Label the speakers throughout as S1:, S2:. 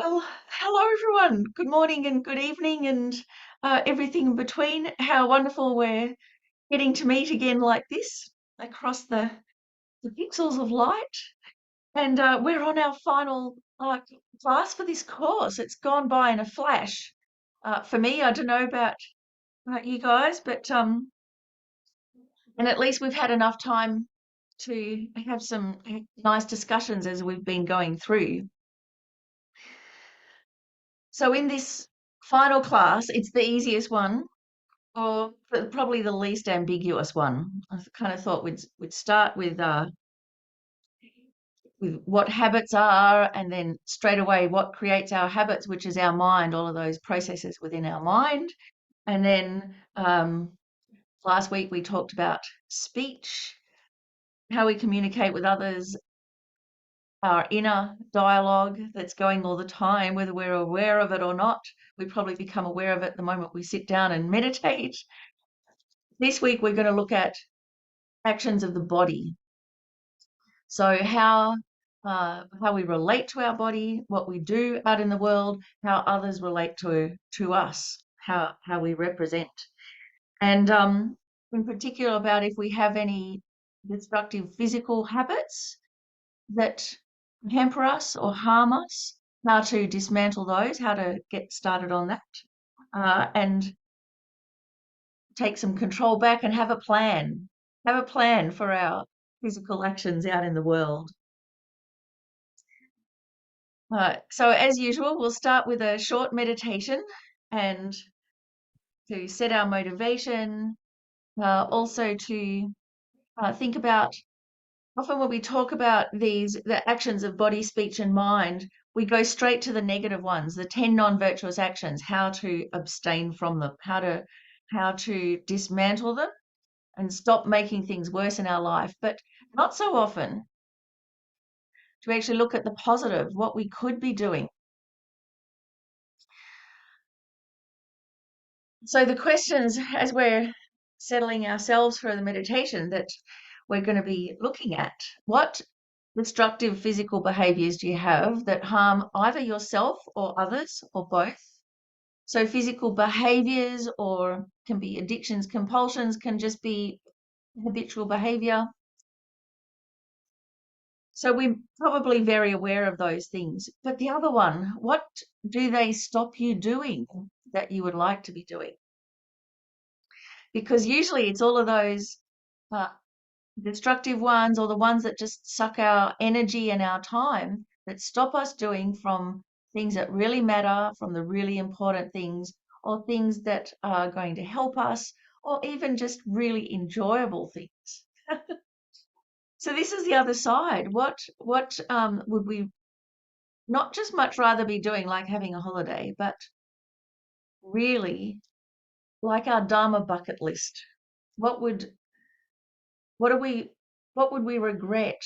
S1: Well, hello everyone. Good morning and good evening and everything in between. How wonderful we're getting to meet again like this across the pixels of light. And we're on our final class for this course. It's gone by in a flash. For me, I don't know about you guys, but and at least we've had enough time to have some nice discussions as we've been going through. So in this final class, it's the easiest one, or probably the least ambiguous one. I kind of thought we'd start with what habits are, and then straight away what creates our habits, which is our mind, all of those processes within our mind. And then last week we talked about speech, how we communicate with others, our inner dialogue that's going all the time, whether we're aware of it or not. We probably become aware of it the moment we sit down and meditate. This week we're going to look at actions of the body. So how we relate to our body, what we do out in the world, how others relate to us, how we represent, and in particular about if we have any destructive physical habits that hamper us or harm us, how to dismantle those, how to get started on that, and take some control back and have a plan. Have a plan for our physical actions out in the world. So as usual, we'll start with a short meditation and to set our motivation, also to think about, often when we talk about the actions of body, speech, and mind, we go straight to the negative ones, the 10 non-virtuous actions, how to abstain from them, how to dismantle them and stop making things worse in our life. But not so often to actually look at the positive, what we could be doing. So the questions, as we're settling ourselves for the meditation that we're going to be looking at, what destructive physical behaviors do you have that harm either yourself or others or both? So physical behaviors, or can be addictions, compulsions, can just be habitual behavior. So we're probably very aware of those things. But the other one, what do they stop you doing that you would like to be doing? Because usually it's all of those uh, destructive ones, or the ones that just suck our energy and our time, that stop us doing from things that really matter, from the really important things, or things that are going to help us, or even just really enjoyable things. So this is the other side. What would we not just much rather be doing, like having a holiday, but really like our Dharma bucket list? What would what are we what would we regret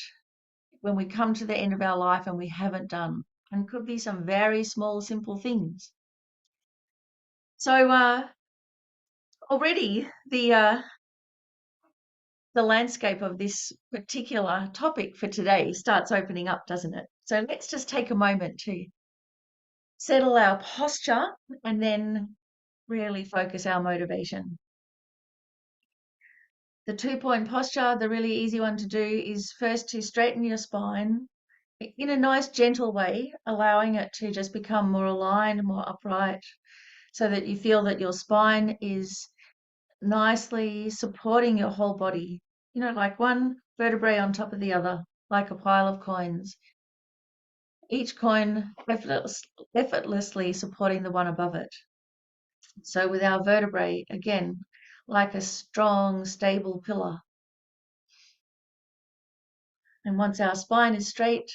S1: when we come to the end of our life and we haven't done? And could be some very small, simple things. So already the landscape of this particular topic for today starts opening up, doesn't it? So let's just take a moment to settle our posture and then really focus our motivation. The 2-point posture, the really easy one to do, is first to straighten your spine in a nice, gentle way, allowing it to just become more aligned, more upright, so that you feel that your spine is nicely supporting your whole body, like one vertebrae on top of the other, like a pile of coins. Each coin effortlessly supporting the one above it. So with our vertebrae, again, like a strong, stable pillar. And once our spine is straight,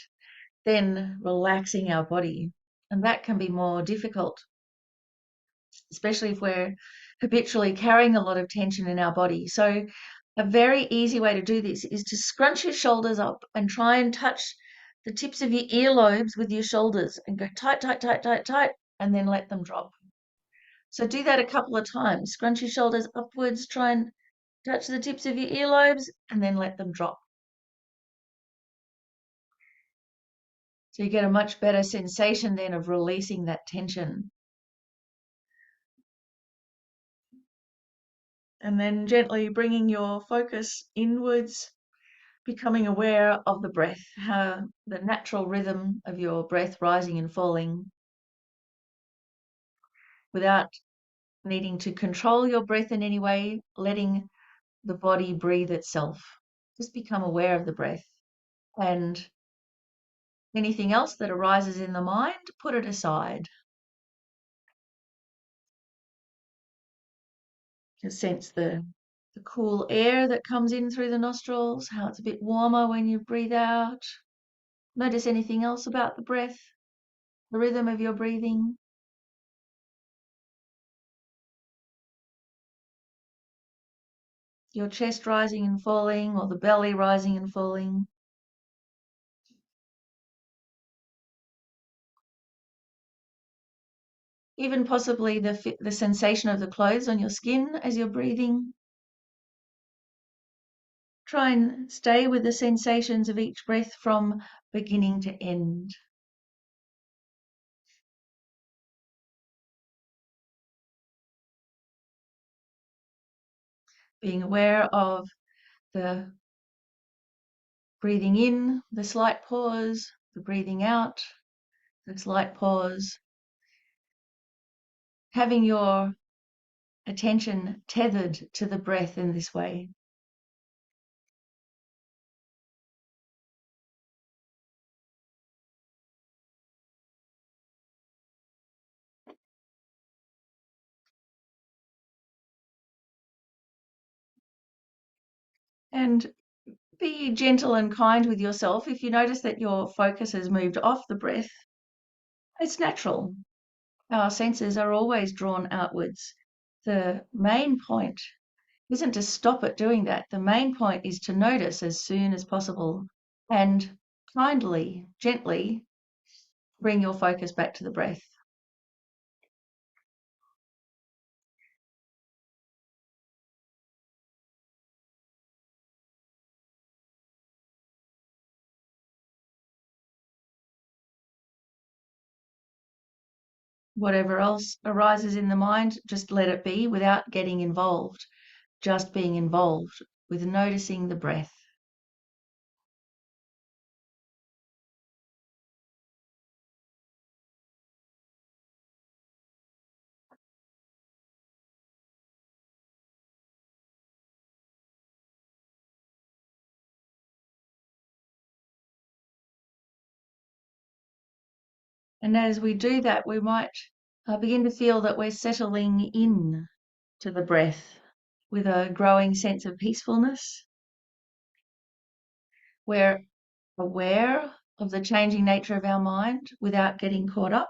S1: then relaxing our body. And that can be more difficult, especially if we're habitually carrying a lot of tension in our body. So a very easy way to do this is to scrunch your shoulders up and try and touch the tips of your earlobes with your shoulders and go tight, tight, tight, tight, tight, and then let them drop. So do that a couple of times. Scrunch your shoulders upwards, try and touch the tips of your earlobes, and then let them drop. So you get a much better sensation then of releasing that tension. And then gently bringing your focus inwards, becoming aware of the breath, how the natural rhythm of your breath rising and falling without needing to control your breath in any way, letting the body breathe itself. Just become aware of the breath. And anything else that arises in the mind, put it aside. Just sense the cool air that comes in through the nostrils, how it's a bit warmer when you breathe out. Notice anything else about the breath, the rhythm of your breathing. Your chest rising and falling, or the belly rising and falling. Even possibly the sensation of the clothes on your skin as you're breathing. Try and stay with the sensations of each breath from beginning to end. Being aware of the breathing in, the slight pause, the breathing out, the slight pause. Having your attention tethered to the breath in this way. And be gentle and kind with yourself. If you notice that your focus has moved off the breath, it's natural. Our senses are always drawn outwards. The main point isn't to stop it doing that. The main point is to notice as soon as possible and kindly, gently bring your focus back to the breath. Whatever else arises in the mind, just let it be without getting involved, just being involved with noticing the breath. And as we do that, we might begin to feel that we're settling in to the breath with a growing sense of peacefulness. We're aware of the changing nature of our mind without getting caught up.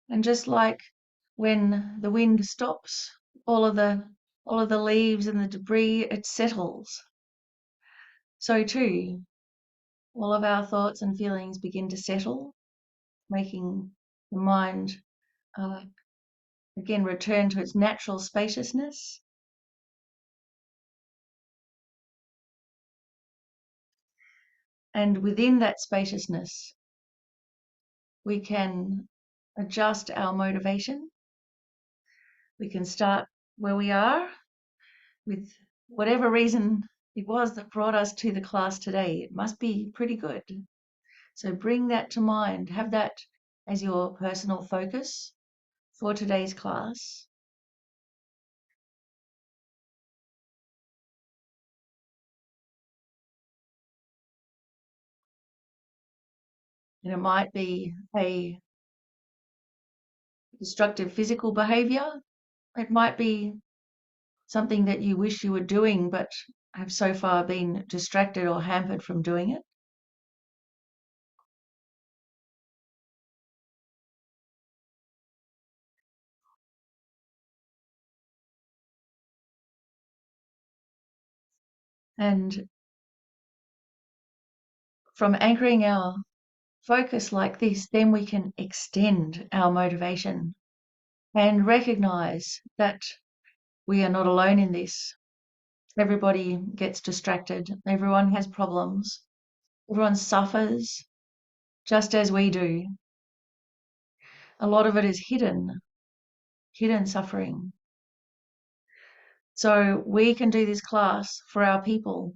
S1: And just like when the wind stops, all of the leaves and the debris, it settles. So too, all of our thoughts and feelings begin to settle, making the mind again return to its natural spaciousness. And within that spaciousness, we can adjust our motivation. We can start where we are with whatever reason it was that brought us to the class today. It must be pretty good. So bring that to mind. Have that as your personal focus for today's class. And it might be a destructive physical behavior. It might be something that you wish you were doing but have so far been distracted or hampered from doing it. And from anchoring our focus like this, then we can extend our motivation and recognize that we are not alone in this. Everybody gets distracted. Everyone has problems. Everyone suffers just as we do. A lot of it is hidden suffering. So we can do this class for our people,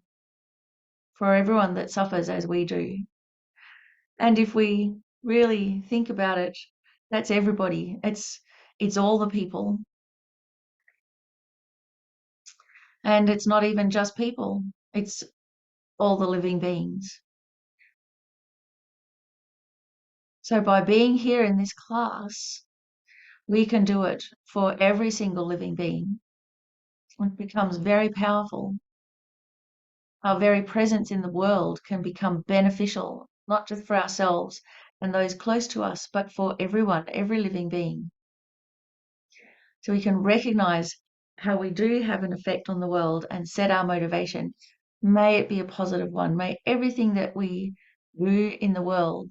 S1: for everyone that suffers as we do. And if we really think about it, that's everybody. It's all the people. And it's not even just people. It's all the living beings. So by being here in this class, we can do it for every single living being. It becomes very powerful. Our very presence in the world can become beneficial, not just for ourselves and those close to us, but for everyone, every living being. So we can recognize how we do have an effect on the world and set our motivation. May it be a positive one. May everything that we do in the world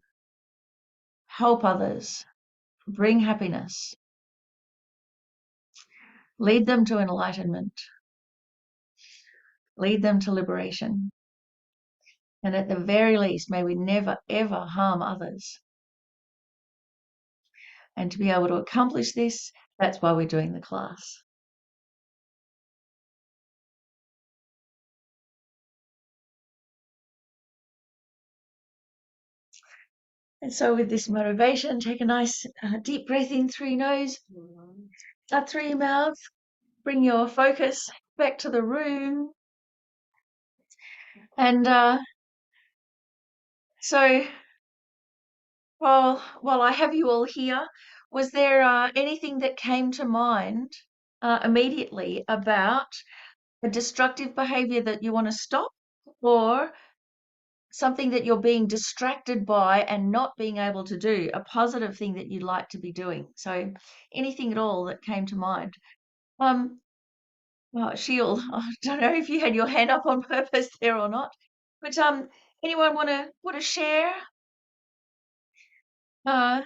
S1: help others, bring happiness, lead them to enlightenment, lead them to liberation. And at the very least, may we never, ever harm others. And to be able to accomplish this, that's why we're doing the class. And so with this motivation, take a nice deep breath in through your nose, out through your mouth, bring your focus back to the room. And so while I have you all here, was there anything that came to mind immediately about a destructive behavior that you want to stop, or something that you're being distracted by and not being able to do, a positive thing that you'd like to be doing? So anything at all that came to mind. Well, Sheil, I don't know if you had your hand up on purpose there or not, but anyone want to share? Uh,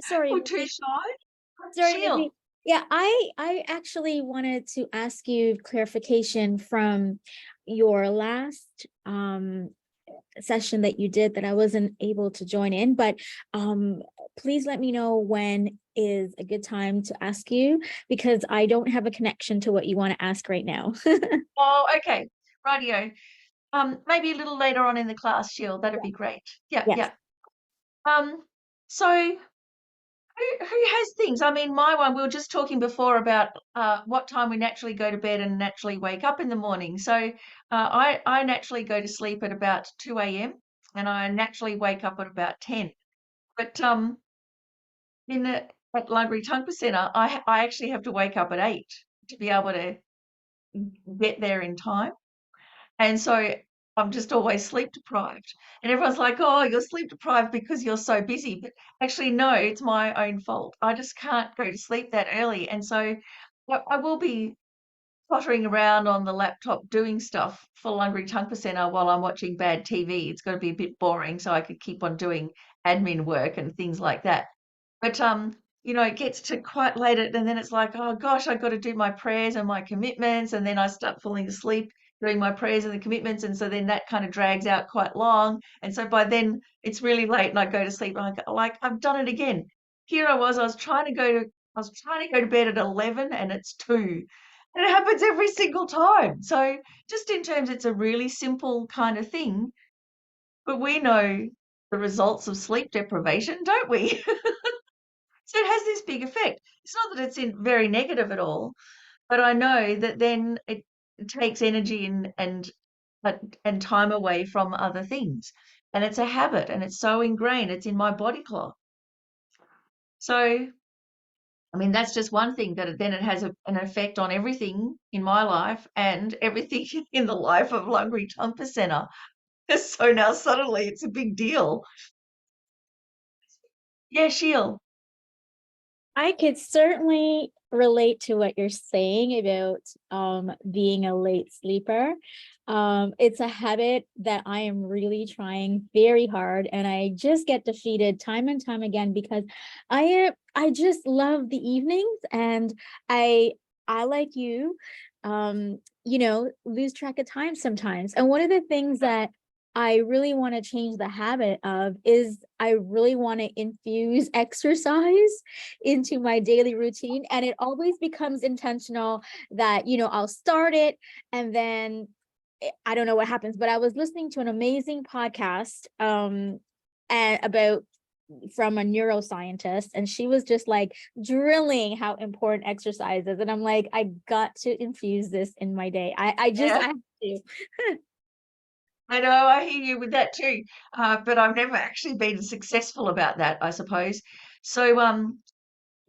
S2: Sorry,
S1: or too
S2: Miffi.
S1: shy?
S2: Sorry,
S1: Sheil.
S2: Miffi. Yeah, I actually wanted to ask you clarification from your last session that you did that I wasn't able to join in, but please let me know when is a good time to ask you, because I don't have a connection to what you want to ask right now.
S1: Oh, okay. Radio. Maybe a little later on in the class, Sheil. That'd be great. Yeah,
S2: Yes.
S1: yeah. So who has things? I mean, my one, we were just talking before about what time we naturally go to bed and naturally wake up in the morning. So I naturally go to sleep at about 2 a.m. and I naturally wake up at about 10. But in the at Lungery Tungpa Centre, I actually have to wake up at 8 to be able to get there in time. And so I'm just always sleep deprived. And everyone's like, oh, you're sleep deprived because you're so busy. But actually, no, it's my own fault. I just can't go to sleep that early. And so I will be pottering around on the laptop doing stuff for Lungery Tungpa Centre while I'm watching bad TV. It's got to be a bit boring so I could keep on doing admin work and things like that. But it gets to quite late and then it's like, oh gosh, I've got to do my prayers and my commitments, and then I start falling asleep doing my prayers and the commitments, and so then that kind of drags out quite long. And so by then it's really late and I go to sleep and I go, like, I've done it again. Here I was trying to go to bed at 11 and it's 2. And it happens every single time. So just in terms, it's a really simple kind of thing, but we know the results of sleep deprivation, don't we? So it has this big effect. It's not that it's very negative at all, but I know that then it takes energy and time away from other things. And it's a habit and it's so ingrained, it's in my body clock. So, I mean, that's just one thing that then it has an effect on everything in my life and everything in the life of Lungery Tungpa Centre. So now suddenly it's a big deal. Yeah, Sheil.
S2: I could certainly relate to what you're saying about being a late sleeper. It's a habit that I am really trying very hard, and I just get defeated time and time again because I just love the evenings, and I I like you, lose track of time sometimes. And one of the things that I really want to change the habit of is I really want to infuse exercise into my daily routine. And it always becomes intentional that, I'll start it and then I don't know what happens, but I was listening to an amazing podcast and about from a neuroscientist, and she was just like drilling how important exercise is. And I'm like, I got to infuse this in my day. I
S1: Yeah,
S2: have to.
S1: I know, I hear you with that too. But I've never actually been successful about that, I suppose. So,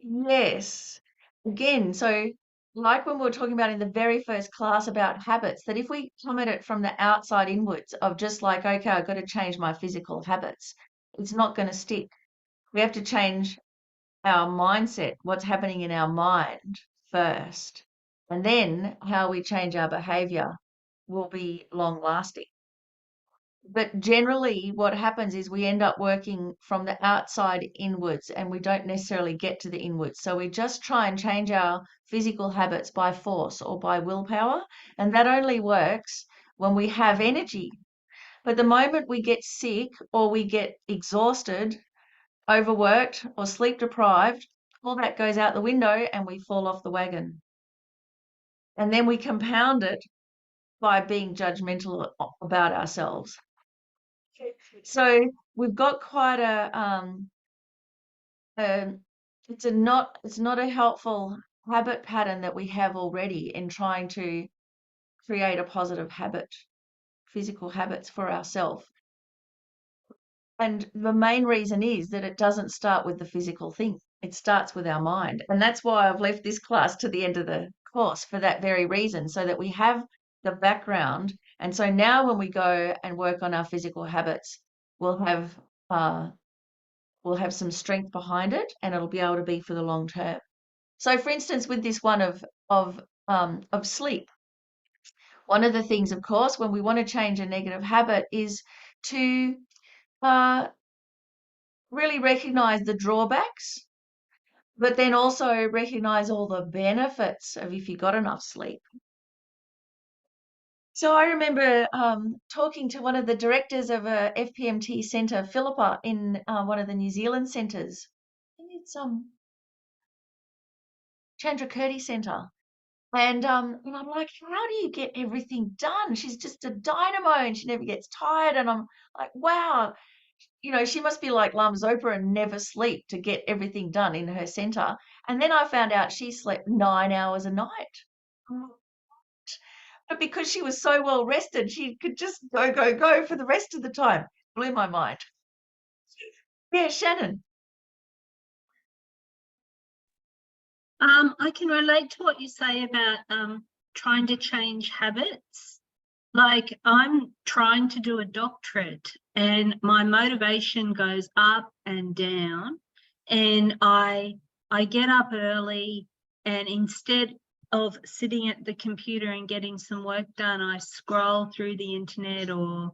S1: yes, again, so like when we were talking about in the very first class about habits, that if we come at it from the outside inwards of just like, okay, I've got to change my physical habits, it's not going to stick. We have to change our mindset, what's happening in our mind first, and then how we change our behavior will be long lasting. But generally, what happens is we end up working from the outside inwards and we don't necessarily get to the inwards. So we just try and change our physical habits by force or by willpower. And that only works when we have energy. But the moment we get sick or we get exhausted, overworked, or sleep deprived, all that goes out the window and we fall off the wagon. And then we compound it by being judgmental about ourselves. So we've got quite a it's not a helpful habit pattern that we have already in trying to create a positive habit, physical habits for ourselves. And the main reason is that it doesn't start with the physical thing. It starts with our mind. And that's why I've left this class to the end of the course for that very reason, so that we have the background. And so now when we go and work on our physical habits, we'll have uh, we'll have some strength behind it and it'll be able to be for the long term. So for instance, with this one of sleep, one of the things, of course, when we want to change a negative habit is to uh, really recognize the drawbacks, but then also recognize all the benefits of if you got enough sleep. So I remember talking to one of the directors of a FPMT centre, Philippa, in one of the New Zealand centres. I think it's Chandrakirti Centre. And I'm like, how do you get everything done? She's just a dynamo and she never gets tired. And I'm like, wow, she must be like Lum Zopa and never sleep to get everything done in her center. And then I found out she slept 9 hours a night. But because she was so well rested, she could just go, go, go for the rest of the time. Blew my mind. Yeah, Shannon.
S3: I can relate to what you say about trying to change habits. Like I'm trying to do a doctorate and my motivation goes up and down, and I get up early, and instead of sitting at the computer and getting some work done, I scroll through the internet or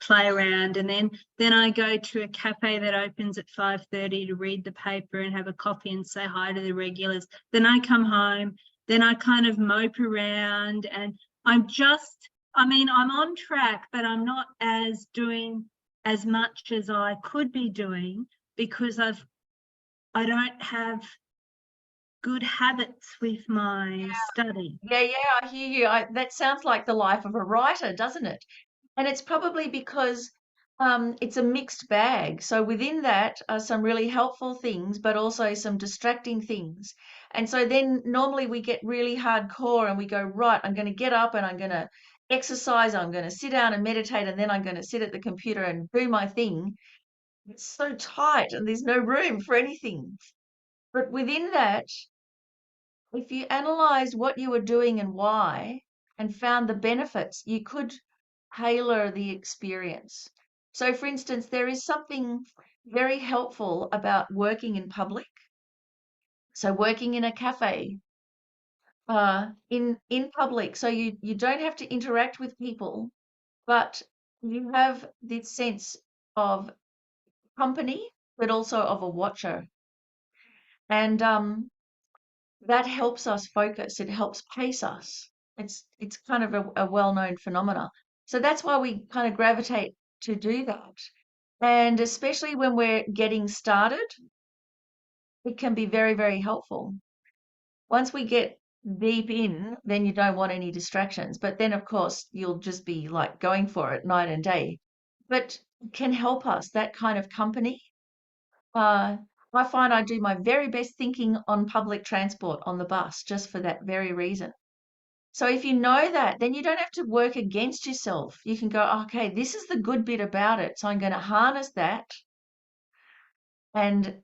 S3: play around, and then I go to a cafe that opens at 5:30 to read the paper and have a coffee and say hi to the regulars. Then I come home, then I kind of mope around, and I'm on track, but I'm not as doing as much as I could be doing because I don't have good habits with my study.
S1: Yeah, I hear you. That sounds like the life of a writer, doesn't it? And it's probably because it's a mixed bag. So within that are some really helpful things, but also some distracting things. And so then normally we get really hardcore and we go, right, I'm going to get up and I'm going to exercise, I'm going to sit down and meditate, and then I'm going to sit at the computer and do my thing. It's so tight and there's no room for anything. But within that, if you analyzed what you were doing and why and found the benefits, you could tailor the experience. So, for instance, there is something very helpful about working in public. So working in a cafe, in public, so you don't have to interact with people, but you have this sense of company, but also of a watcher. And that helps us focus. It helps pace us. It's kind of a well-known phenomena. So that's why we kind of gravitate to do that. And especially when we're getting started, it can be very, very helpful. Once we get deep in, then you don't want any distractions. But then, of course, you'll just be like going for it night and day. But it can help us, that kind of company. Uh, I find I do my very best thinking on public transport on the bus just for that very reason. So if you know that, then you don't have to work against yourself. You can go, okay, this is the good bit about it. So I'm going to harness that. And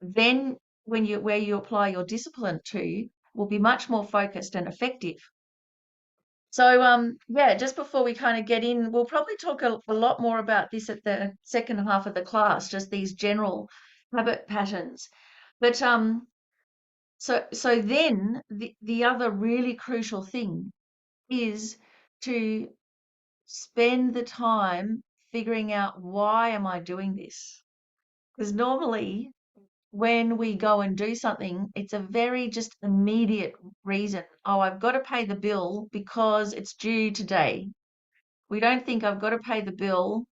S1: then where you apply your discipline to will be much more focused and effective. So yeah, just before we kind of get in, we'll probably talk a lot more about this at the second half of the class, just these general habit patterns. But so then the other really crucial thing is to spend the time figuring out, why am I doing this? Because normally when we go and do something, it's a very just immediate reason. Oh, I've got to pay the bill because it's due today. We don't think I've got to pay the bill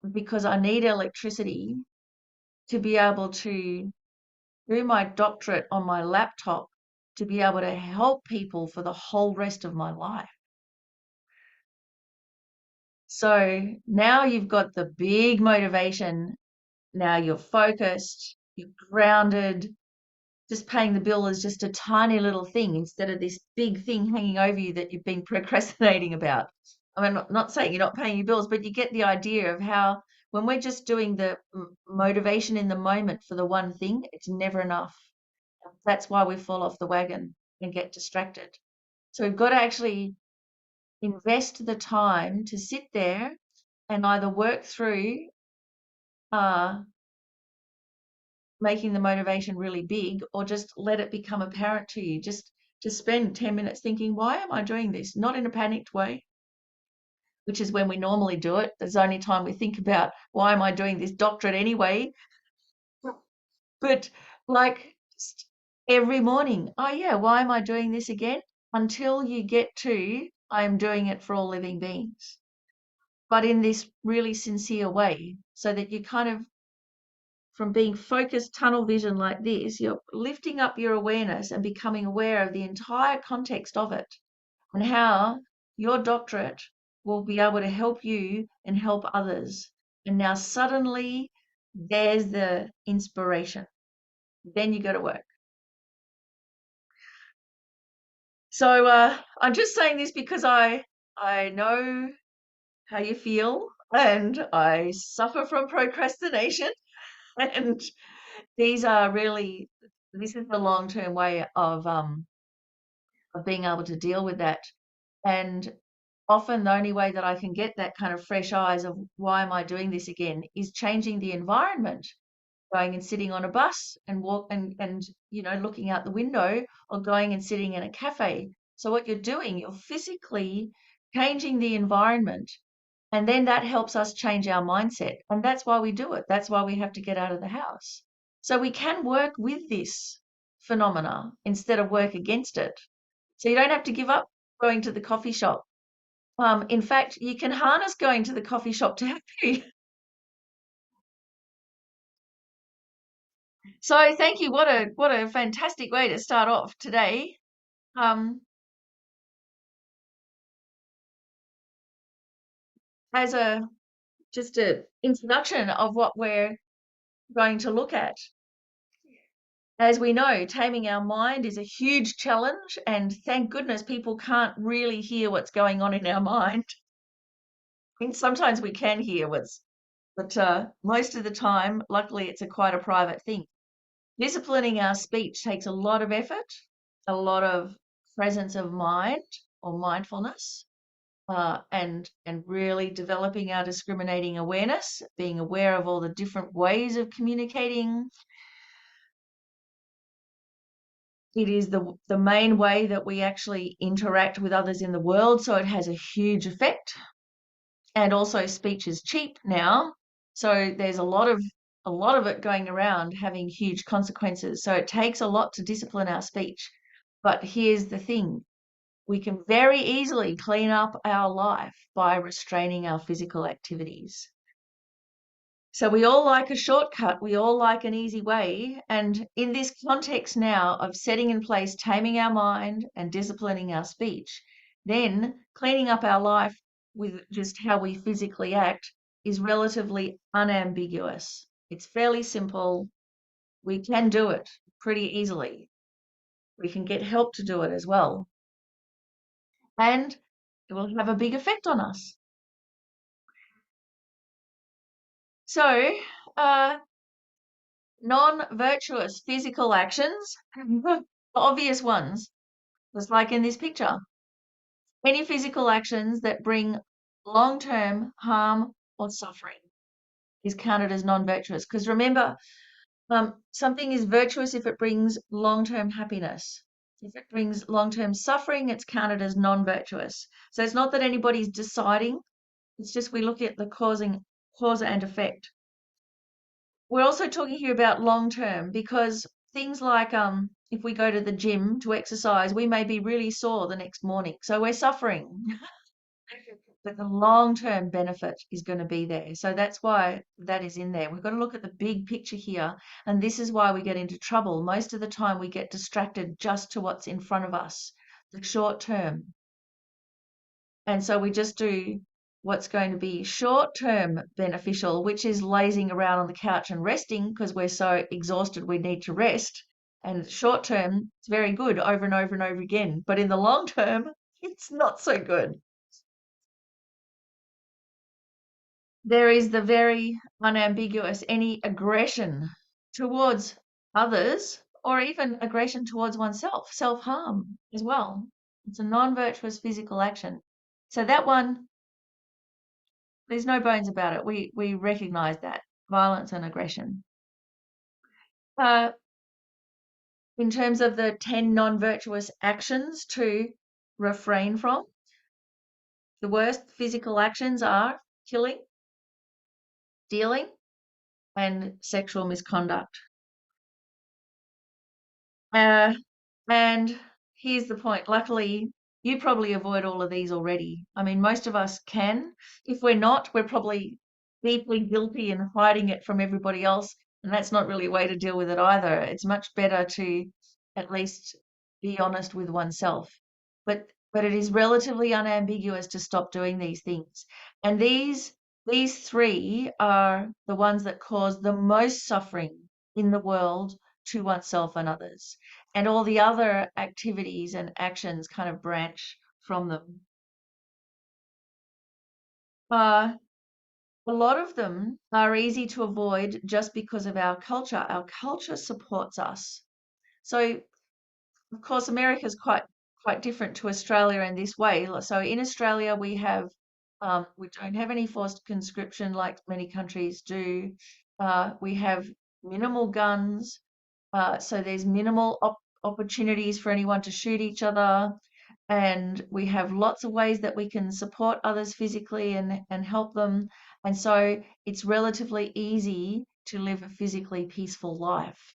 S1: because I need electricity to be able to do my doctorate on my laptop, to be able to help people for the whole rest of my life. So now you've got the big motivation. Now you're focused, you're grounded. Just paying the bill is just a tiny little thing instead of this big thing hanging over you that you've been procrastinating about. I mean, not saying you're not paying your bills, but you get the idea of how, when we're just doing the motivation in the moment for the one thing, it's never enough. That's why we fall off the wagon and get distracted. So we've got to actually invest the time to sit there and either work through making the motivation really big, or just let it become apparent to you. Just to spend 10 minutes thinking, why am I doing this? Not in a panicked way, which is when we normally do it. There's only time we think about, why am I doing this doctorate anyway? But like just every morning, oh yeah, why am I doing this again? Until you get to, I am doing it for all living beings, but in this really sincere way, so that you kind of, from being focused tunnel vision like this, you're lifting up your awareness and becoming aware of the entire context of it, and how your doctorate will be able to help you and help others. And now suddenly there's the inspiration. Then you go to work. So I'm just saying this because I know how you feel, and I suffer from procrastination. And these are really, this is the long-term way of being able to deal with that. And often the only way that I can get that kind of fresh eyes of, why am I doing this again, is changing the environment, going and sitting on a bus and and looking out the window, or going and sitting in a cafe. So what you're doing, you're physically changing the environment, and then that helps us change our mindset. And that's why we do it. That's why we have to get out of the house. So we can work with this phenomena instead of work against it. So you don't have to give up going to the coffee shop. In fact, you can harness going to the coffee shop to help you. So thank you. What a fantastic way to start off today. As just a introduction of what we're going to look at. As we know, taming our mind is a huge challenge, and thank goodness people can't really hear what's going on in our mind. I mean, sometimes we can hear but most of the time, luckily, it's quite a private thing. Disciplining our speech takes a lot of effort, a lot of presence of mind or mindfulness, and really developing our discriminating awareness, being aware of all the different ways of communicating, It is the main way that we actually interact with others in the world, so it has a huge effect. And also speech is cheap now, so there's a lot of it going around having huge consequences. So it takes a lot to discipline our speech. But here's the thing. We can very easily clean up our life by restraining our physical activities. So we all like a shortcut, we all like an easy way. And in this context now of setting in place, taming our mind and disciplining our speech, then cleaning up our life with just how we physically act is relatively unambiguous. It's fairly simple. We can do it pretty easily. We can get help to do it as well. And it will have a big effect on us. So, non-virtuous physical actions, the obvious ones, just like in this picture. Any physical actions that bring long-term harm or suffering is counted as non-virtuous. Because remember, something is virtuous if it brings long-term happiness. If it brings long-term suffering, it's counted as non-virtuous. So it's not that anybody's deciding, it's just we look at the cause and effect. We're also talking here about long term because things like if we go to the gym to exercise, we may be really sore the next morning. So we're suffering. But the long term benefit is going to be there. So that's why that is in there. We've got to look at the big picture here. And this is why we get into trouble. Most of the time we get distracted just to what's in front of us, the short term. And so we just do what's going to be short-term beneficial, which is lazing around on the couch and resting because we're so exhausted we need to rest. And short-term, it's very good over and over and over again. But in the long term, it's not so good. There is the very unambiguous, any aggression towards others or even aggression towards oneself, self-harm as well. It's a non-virtuous physical action. So that one, there's no bones about it. We recognize that violence and aggression. In terms of the 10 non-virtuous actions to refrain from, the worst physical actions are killing, stealing, and sexual misconduct. And here's the point. Luckily, you probably avoid all of these already. I mean, most of us can. If we're not, we're probably deeply guilty and hiding it from everybody else. And that's not really a way to deal with it either. It's much better to at least be honest with oneself. But it is relatively unambiguous to stop doing these things. And these three are the ones that cause the most suffering in the world to oneself and others. And all the other activities and actions kind of branch from them. A lot of them are easy to avoid just because of our culture. Our culture supports us. So, of course, America is quite different to Australia in this way. So in Australia, we don't have any forced conscription like many countries do. We have minimal guns. So there's minimal opportunities for anyone to shoot each other. And we have lots of ways that we can support others physically and help them. And so it's relatively easy to live a physically peaceful life.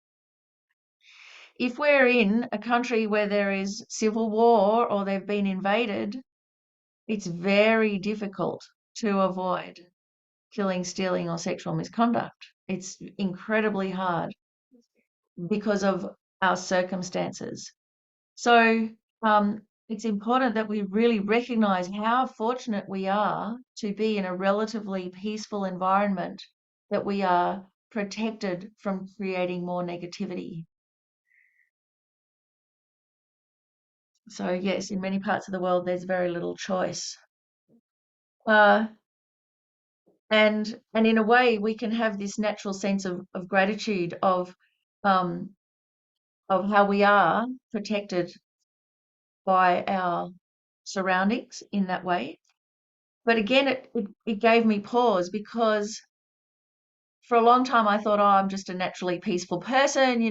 S1: If we're in a country where there is civil war or they've been invaded, it's very difficult to avoid killing, stealing, or sexual misconduct. It's incredibly hard because of our circumstances. So it's important that we really recognize how fortunate we are to be in a relatively peaceful environment, that we are protected from creating more negativity. So yes, in many parts of the world, there's very little choice. And in a way, we can have this natural sense of gratitude of how we are protected by our surroundings in that way. But again, it gave me pause because for a long time I thought, oh, I'm just a naturally peaceful person,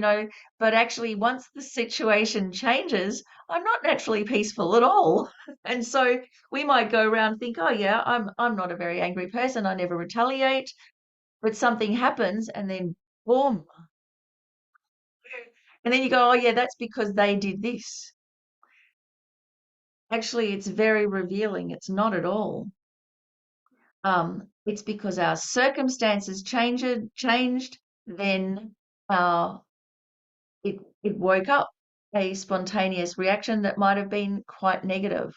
S1: but actually once the situation changes, I'm not naturally peaceful at all. And so we might go around and think, oh yeah, I'm not a very angry person. I never retaliate, but something happens and then boom. And then you go, oh yeah, that's because they did this. Actually, it's very revealing. It's not at all. It's because our circumstances changed, then it woke up a spontaneous reaction that might have been quite negative.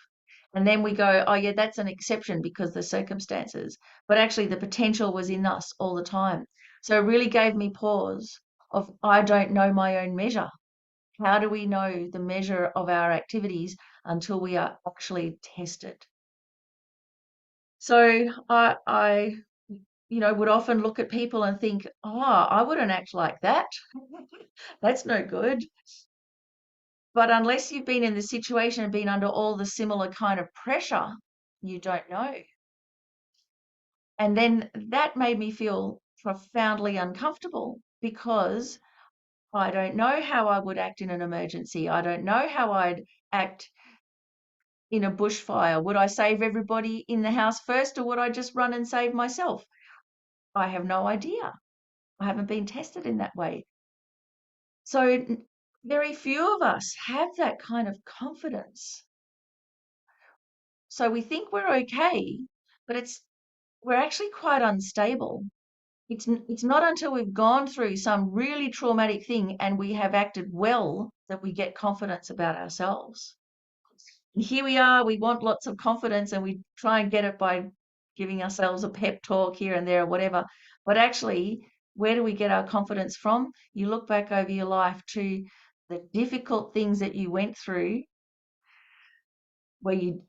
S1: And then we go, oh yeah, that's an exception because the circumstances, but actually the potential was in us all the time. So it really gave me pause of, I don't know my own measure. How do we know the measure of our activities until we are actually tested? So I would often look at people and think, oh, I wouldn't act like that. That's no good. But unless you've been in the situation and been under all the similar kind of pressure, you don't know. And then that made me feel profoundly uncomfortable because I don't know how I would act in an emergency. I don't know how I'd act in a bushfire. Would I save everybody in the house first, or would I just run and save myself? I have no idea. I haven't been tested in that way. So very few of us have that kind of confidence. So we think we're okay, but we're actually quite unstable. It's not until we've gone through some really traumatic thing and we have acted well that we get confidence about ourselves. And here we are, we want lots of confidence and we try and get it by giving ourselves a pep talk here and there or whatever. But actually, where do we get our confidence from? You look back over your life to the difficult things that you went through where you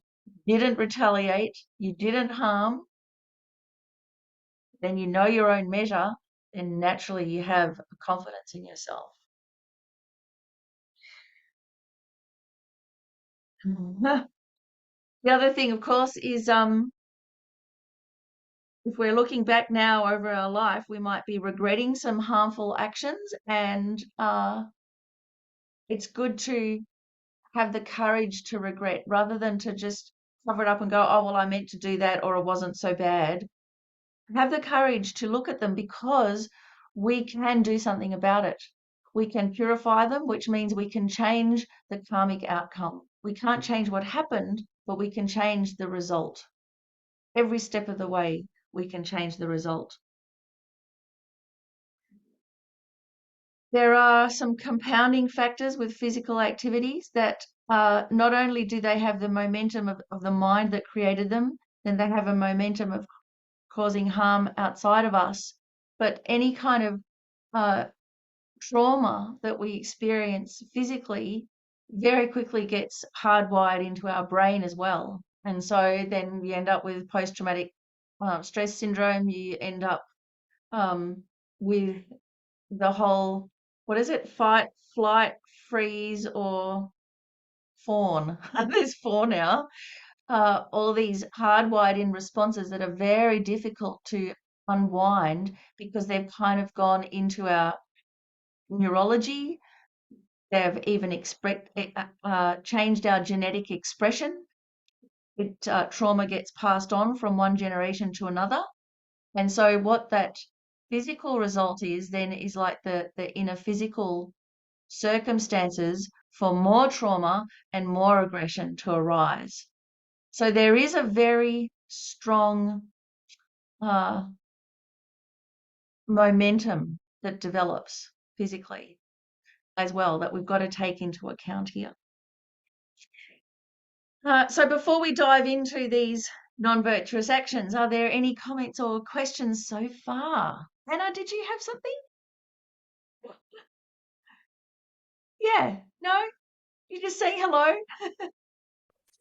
S1: didn't retaliate, you didn't harm, then you know your own measure, and naturally you have confidence in yourself. The other thing, of course, is if we're looking back now over our life, we might be regretting some harmful actions, and it's good to have the courage to regret rather than to just cover it up and go, oh, well, I meant to do that, or it wasn't so bad. Have the courage to look at them because we can do something about it. We can purify them, which means we can change the karmic outcome. We can't change what happened, but we can change the result. Every step of the way, we can change the result. There are some compounding factors with physical activities that not only do they have the momentum of the mind that created them, then they have a momentum of causing harm outside of us. But any kind of trauma that we experience physically very quickly gets hardwired into our brain as well. And so then you end up with post-traumatic stress syndrome. You end up with the whole, what is it? Fight, flight, freeze, or fawn. There's four now. All these hardwired in responses that are very difficult to unwind because they've kind of gone into our neurology. They've even changed our genetic expression. Trauma gets passed on from one generation to another. And so what that physical result is then is like the inner physical circumstances for more trauma and more aggression to arise. So there is a very strong momentum that develops physically as well that we've got to take into account here. So before we dive into these non-virtuous actions, are there any comments or questions so far? Anna, did you have something? Yeah, no? You just saying hello?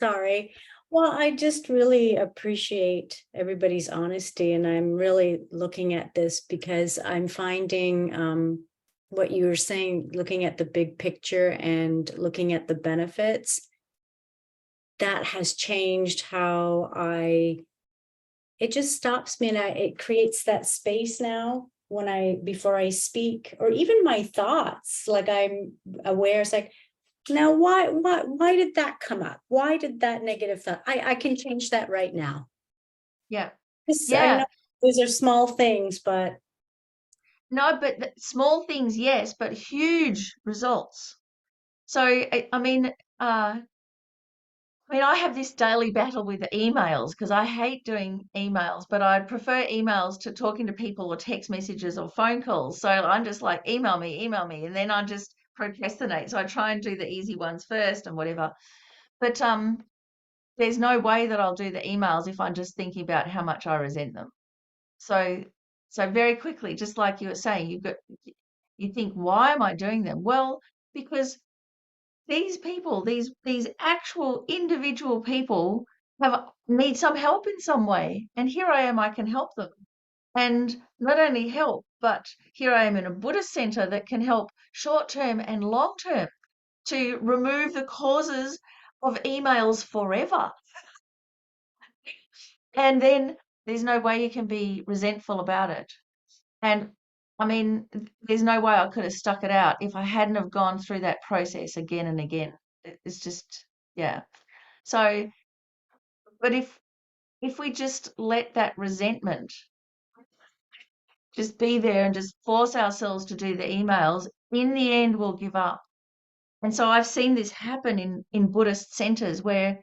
S4: Sorry. Well, I just really appreciate everybody's honesty, and I'm really looking at this because I'm finding what you were saying, looking at the big picture and looking at the benefits, that has changed how it just stops me, and it creates that space now before I speak, or even my thoughts, like I'm aware, it's like, now why did that come up? Why did that negative thought? I can change that right now.
S1: Yeah.
S4: I
S1: Yeah.
S4: know those are small things, but
S1: No, but small things, yes, but huge results. So, I mean, I have this daily battle with emails because I hate doing emails, but I'd prefer emails to talking to people or text messages or phone calls. So I'm just like, email me, and then I just procrastinate. So I try and do the easy ones first and whatever. But there's no way that I'll do the emails if I'm just thinking about how much I resent them. So very quickly, just like you were saying, you think, why am I doing them? Well, because these people, these actual individual people need some help in some way. And here I am, I can help them. And not only help, but here I am in a Buddhist center that can help short term and long term to remove the causes of emails forever. And then there's no way you can be resentful about it. And I mean, there's no way I could have stuck it out if I hadn't have gone through that process again and again. It's just, yeah. So, but if we just let that resentment just be there and just force ourselves to do the emails, in the end we'll give up. And so I've seen this happen in Buddhist centers where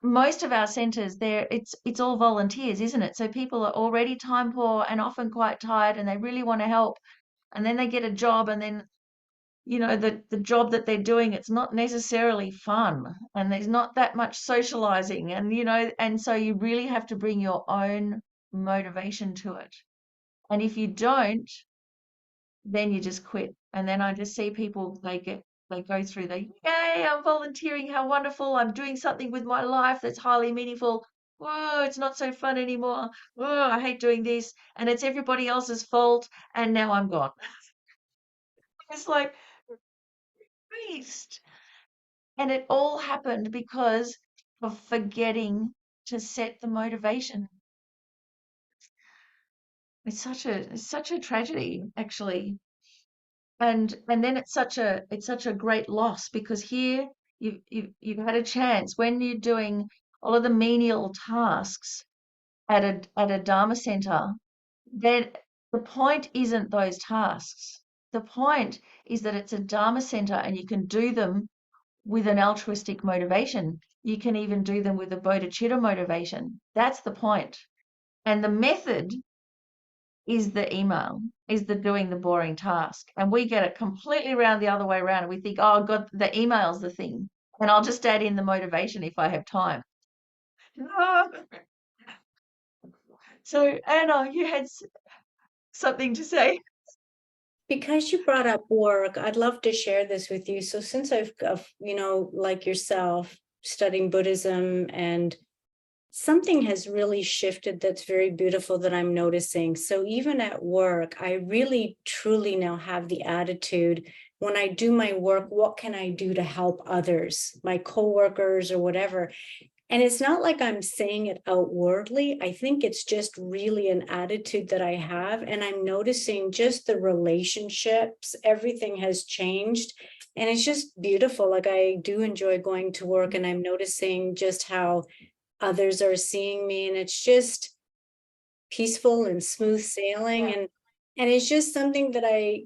S1: most of our centers there, it's all volunteers, isn't it? So people are already time poor and often quite tired and they really want to help. And then they get a job and then the job that they're doing, it's not necessarily fun and there's not that much socializing and so you really have to bring your own motivation to it. And if you don't, then you just quit. And then I just see people, they go through the, yay, I'm volunteering, how wonderful, I'm doing something with my life that's highly meaningful. Whoa, it's not so fun anymore. Oh, I hate doing this. And it's everybody else's fault. And now I'm gone. It's like, beast. And it all happened because of forgetting to set the motivation. It's such a tragedy, actually. And then it's such a great loss because here you've had a chance when you're doing all of the menial tasks at a Dharma center, then the point isn't those tasks. The point is that it's a Dharma center and you can do them with an altruistic motivation. You can even do them with a bodhicitta motivation. That's the point. And the method is the email, is the doing the boring task. And we get it completely around the other way around. And we think, oh, God, the email's the thing. And I'll just add in the motivation if I have time. So, Anna, you had something to say?
S4: because you brought up work, I'd love to share this with you. So since I've like yourself, studying Buddhism, and something has really shifted that's very beautiful that I'm noticing. So even at work, I really truly now have the attitude, when I do my work, what can I do to help others, my coworkers or whatever? And it's not like I'm saying it outwardly. I think it's just really an attitude that I have. And I'm noticing just the relationships, everything has changed. And it's just beautiful. Like I do enjoy going to work and I'm noticing just how others are seeing me. And it's just peaceful and smooth sailing.
S1: Yeah.
S4: And it's just something that I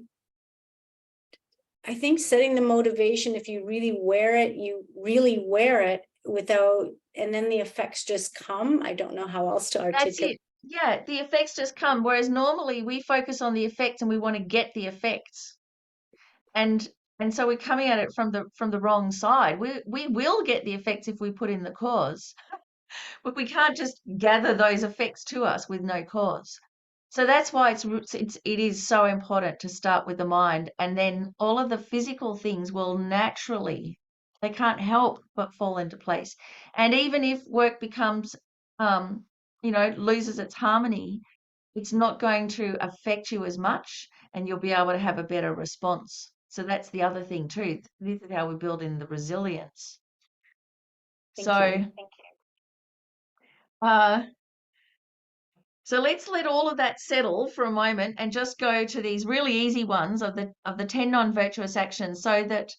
S4: think setting the motivation, if you really wear it, you really wear it without, and then the effects just come. I don't know how else to
S1: That's
S4: articulate.
S1: it. Yeah, the effects just come. Whereas normally we focus on the effects and we want to get the effects. And so we're coming at it from the wrong side. We will get the effects if we put in the cause, but we can't just gather those effects to us with no cause. So that's why it is so important to start with the mind, and then all of the physical things will naturally, they can't help but fall into place. And even if work becomes, loses its harmony, it's not going to affect you as much, and you'll be able to have a better response. So that's the other thing too. This is how we build in the resilience.
S4: Thank you.
S1: Uh, So let's let all of that settle for a moment and just go to these really easy ones of the 10 non-virtuous actions, so that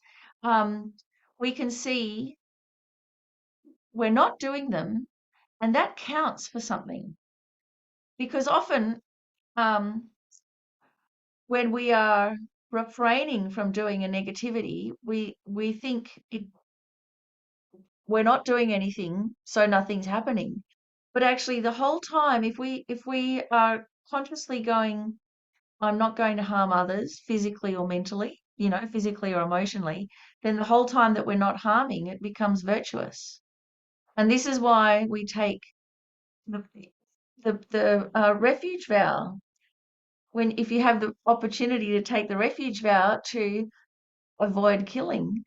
S1: we can see we're not doing them, and that counts for something. Because often when we are refraining from doing a negativity, we think we're not doing anything, so nothing's happening. But actually, the whole time, if we are consciously going, I'm not going to harm others physically or mentally, physically or emotionally, then the whole time that we're not harming, it becomes virtuous. And this is why we take the refuge vow. If you have the opportunity to take the refuge vow to avoid killing,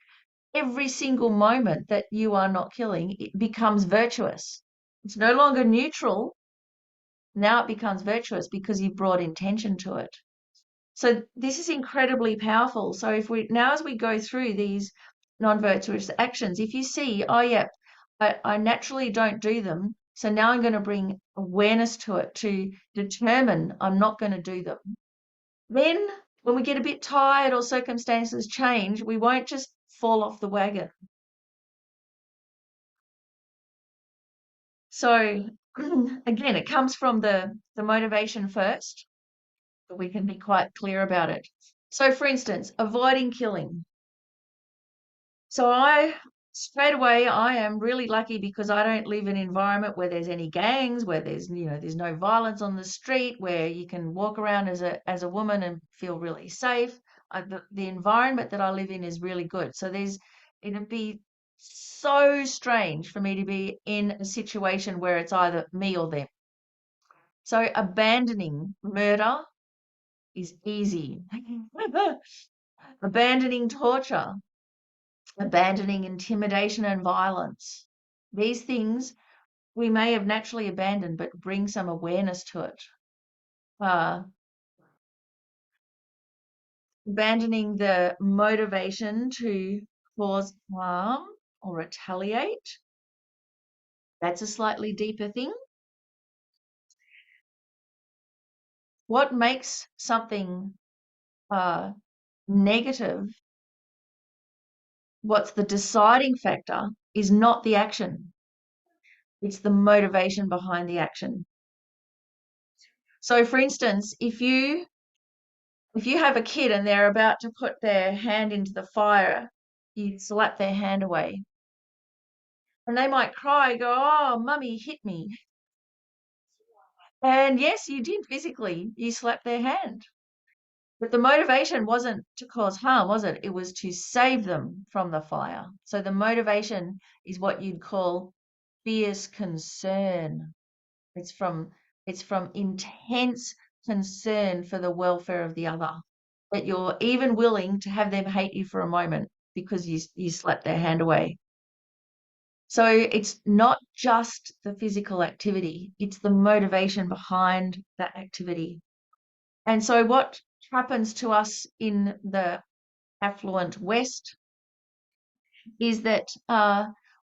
S1: every single moment that you are not killing, it becomes virtuous. It's no longer neutral. Now it becomes virtuous because you've brought intention to it. So this is incredibly powerful. So as we go through these non-virtuous actions, if you see, oh yeah, I naturally don't do them, so now I'm going to bring awareness to it to determine I'm not going to do them. Then when we get a bit tired or circumstances change, we won't just fall off the wagon. So again, it comes from the motivation first, but we can be quite clear about it. So for instance, avoiding killing. So straight away, I am really lucky because I don't live in an environment where there's any gangs, where there's no violence on the street, where you can walk around as a woman and feel really safe. The environment that I live in is really good. So it'd be so strange for me to be in a situation where it's either me or them. So abandoning murder is easy. Abandoning torture, abandoning intimidation and violence. These things we may have naturally abandoned, but bring some awareness to it. Abandoning the motivation to cause harm or retaliate. That's a slightly deeper thing. What makes something negative, what's the deciding factor, is not the action. It's the motivation behind the action. So for instance, if you have a kid and they're about to put their hand into the fire, you slap their hand away. And they might cry, go, oh, mummy hit me. And yes, you did physically. You slapped their hand. But the motivation wasn't to cause harm, was it? It was to save them from the fire. So the motivation is what you'd call fierce concern. It's from intense concern for the welfare of the other, that you're even willing to have them hate you for a moment because you slapped their hand away. So it's not just the physical activity, it's the motivation behind that activity. And so what happens to us in the affluent West is that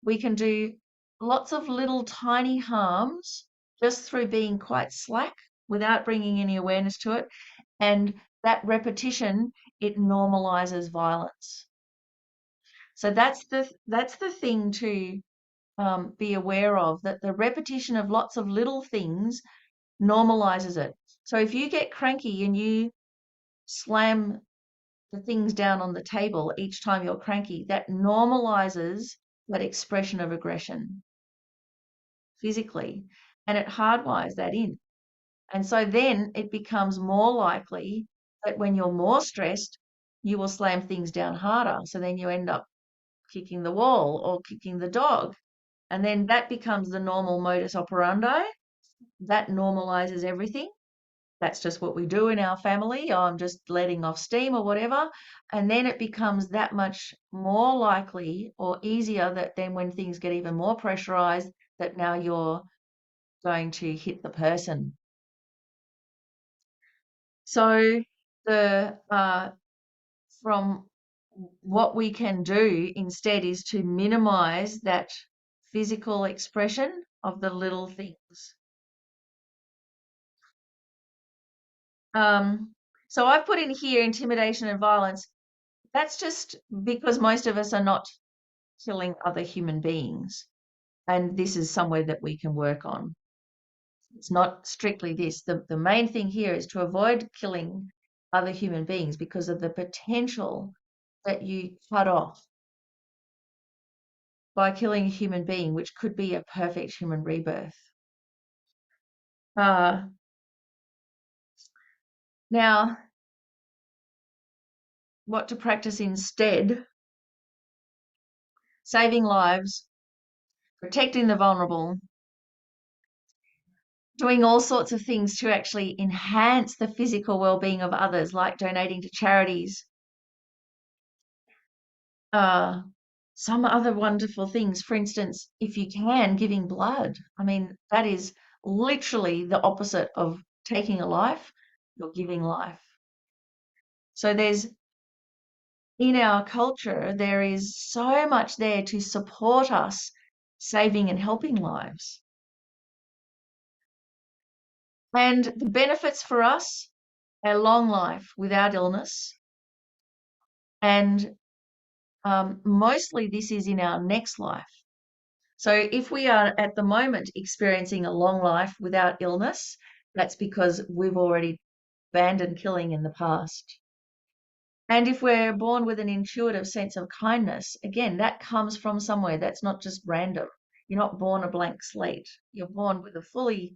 S1: we can do lots of little tiny harms just through being quite slack without bringing any awareness to it. And that repetition, it normalizes violence. So that's the thing to be aware of, that the repetition of lots of little things normalizes it. So if you get cranky and you slam the things down on the table each time you're cranky, that normalizes that expression of aggression physically, and it hardwires that in. And so then it becomes more likely that when you're more stressed, you will slam things down harder. So then you end up kicking the wall or kicking the dog. And then that becomes the normal modus operandi. That normalizes everything. That's just what we do in our family. I'm just letting off steam or whatever. And then it becomes that much more likely or easier that then when things get even more pressurized, that now you're going to hit the person. So from what we can do instead is to minimize that physical expression of the little things. So I've put in here intimidation and violence. That's just because most of us are not killing other human beings. And this is somewhere that we can work on. It's not strictly this. The main thing here is to avoid killing other human beings because of the potential that you cut off by killing a human being, which could be a perfect human rebirth. Now, what to practice instead? Saving lives, protecting the vulnerable, doing all sorts of things to actually enhance the physical well-being of others, like donating to charities, some other wonderful things. For instance, if you can, giving blood. I mean, that is literally the opposite of taking a life. You're giving life. So in our culture, there is so much there to support us saving and helping lives. And the benefits for us, a long life without illness. And mostly this is in our next life. So if we are at the moment experiencing a long life without illness, that's because we've already abandoned killing in the past. And if we're born with an intuitive sense of kindness, again, that comes from somewhere. That's not just random. You're not born a blank slate. You're born with a fully,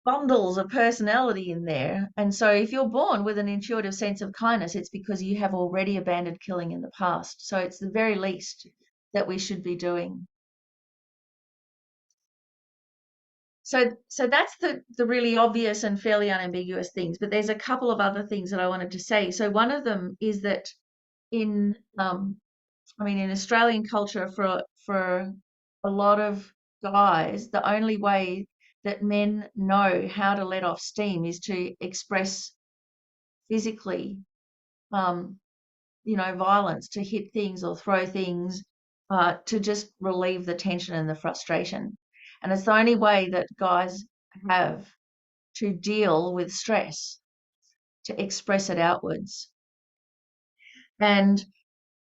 S1: bundles of personality in there. And so if you're born with an intuitive sense of kindness, it's because you have already abandoned killing in the past. So it's the very least that we should be doing. So that's the really obvious and fairly unambiguous things, but there's a couple of other things that I wanted to say. So one of them is that in Australian culture, for a lot of guys, the only way that men know how to let off steam is to express physically, violence, to hit things or throw things, to just relieve the tension and the frustration. And it's the only way that guys have to deal with stress, to express it outwards. And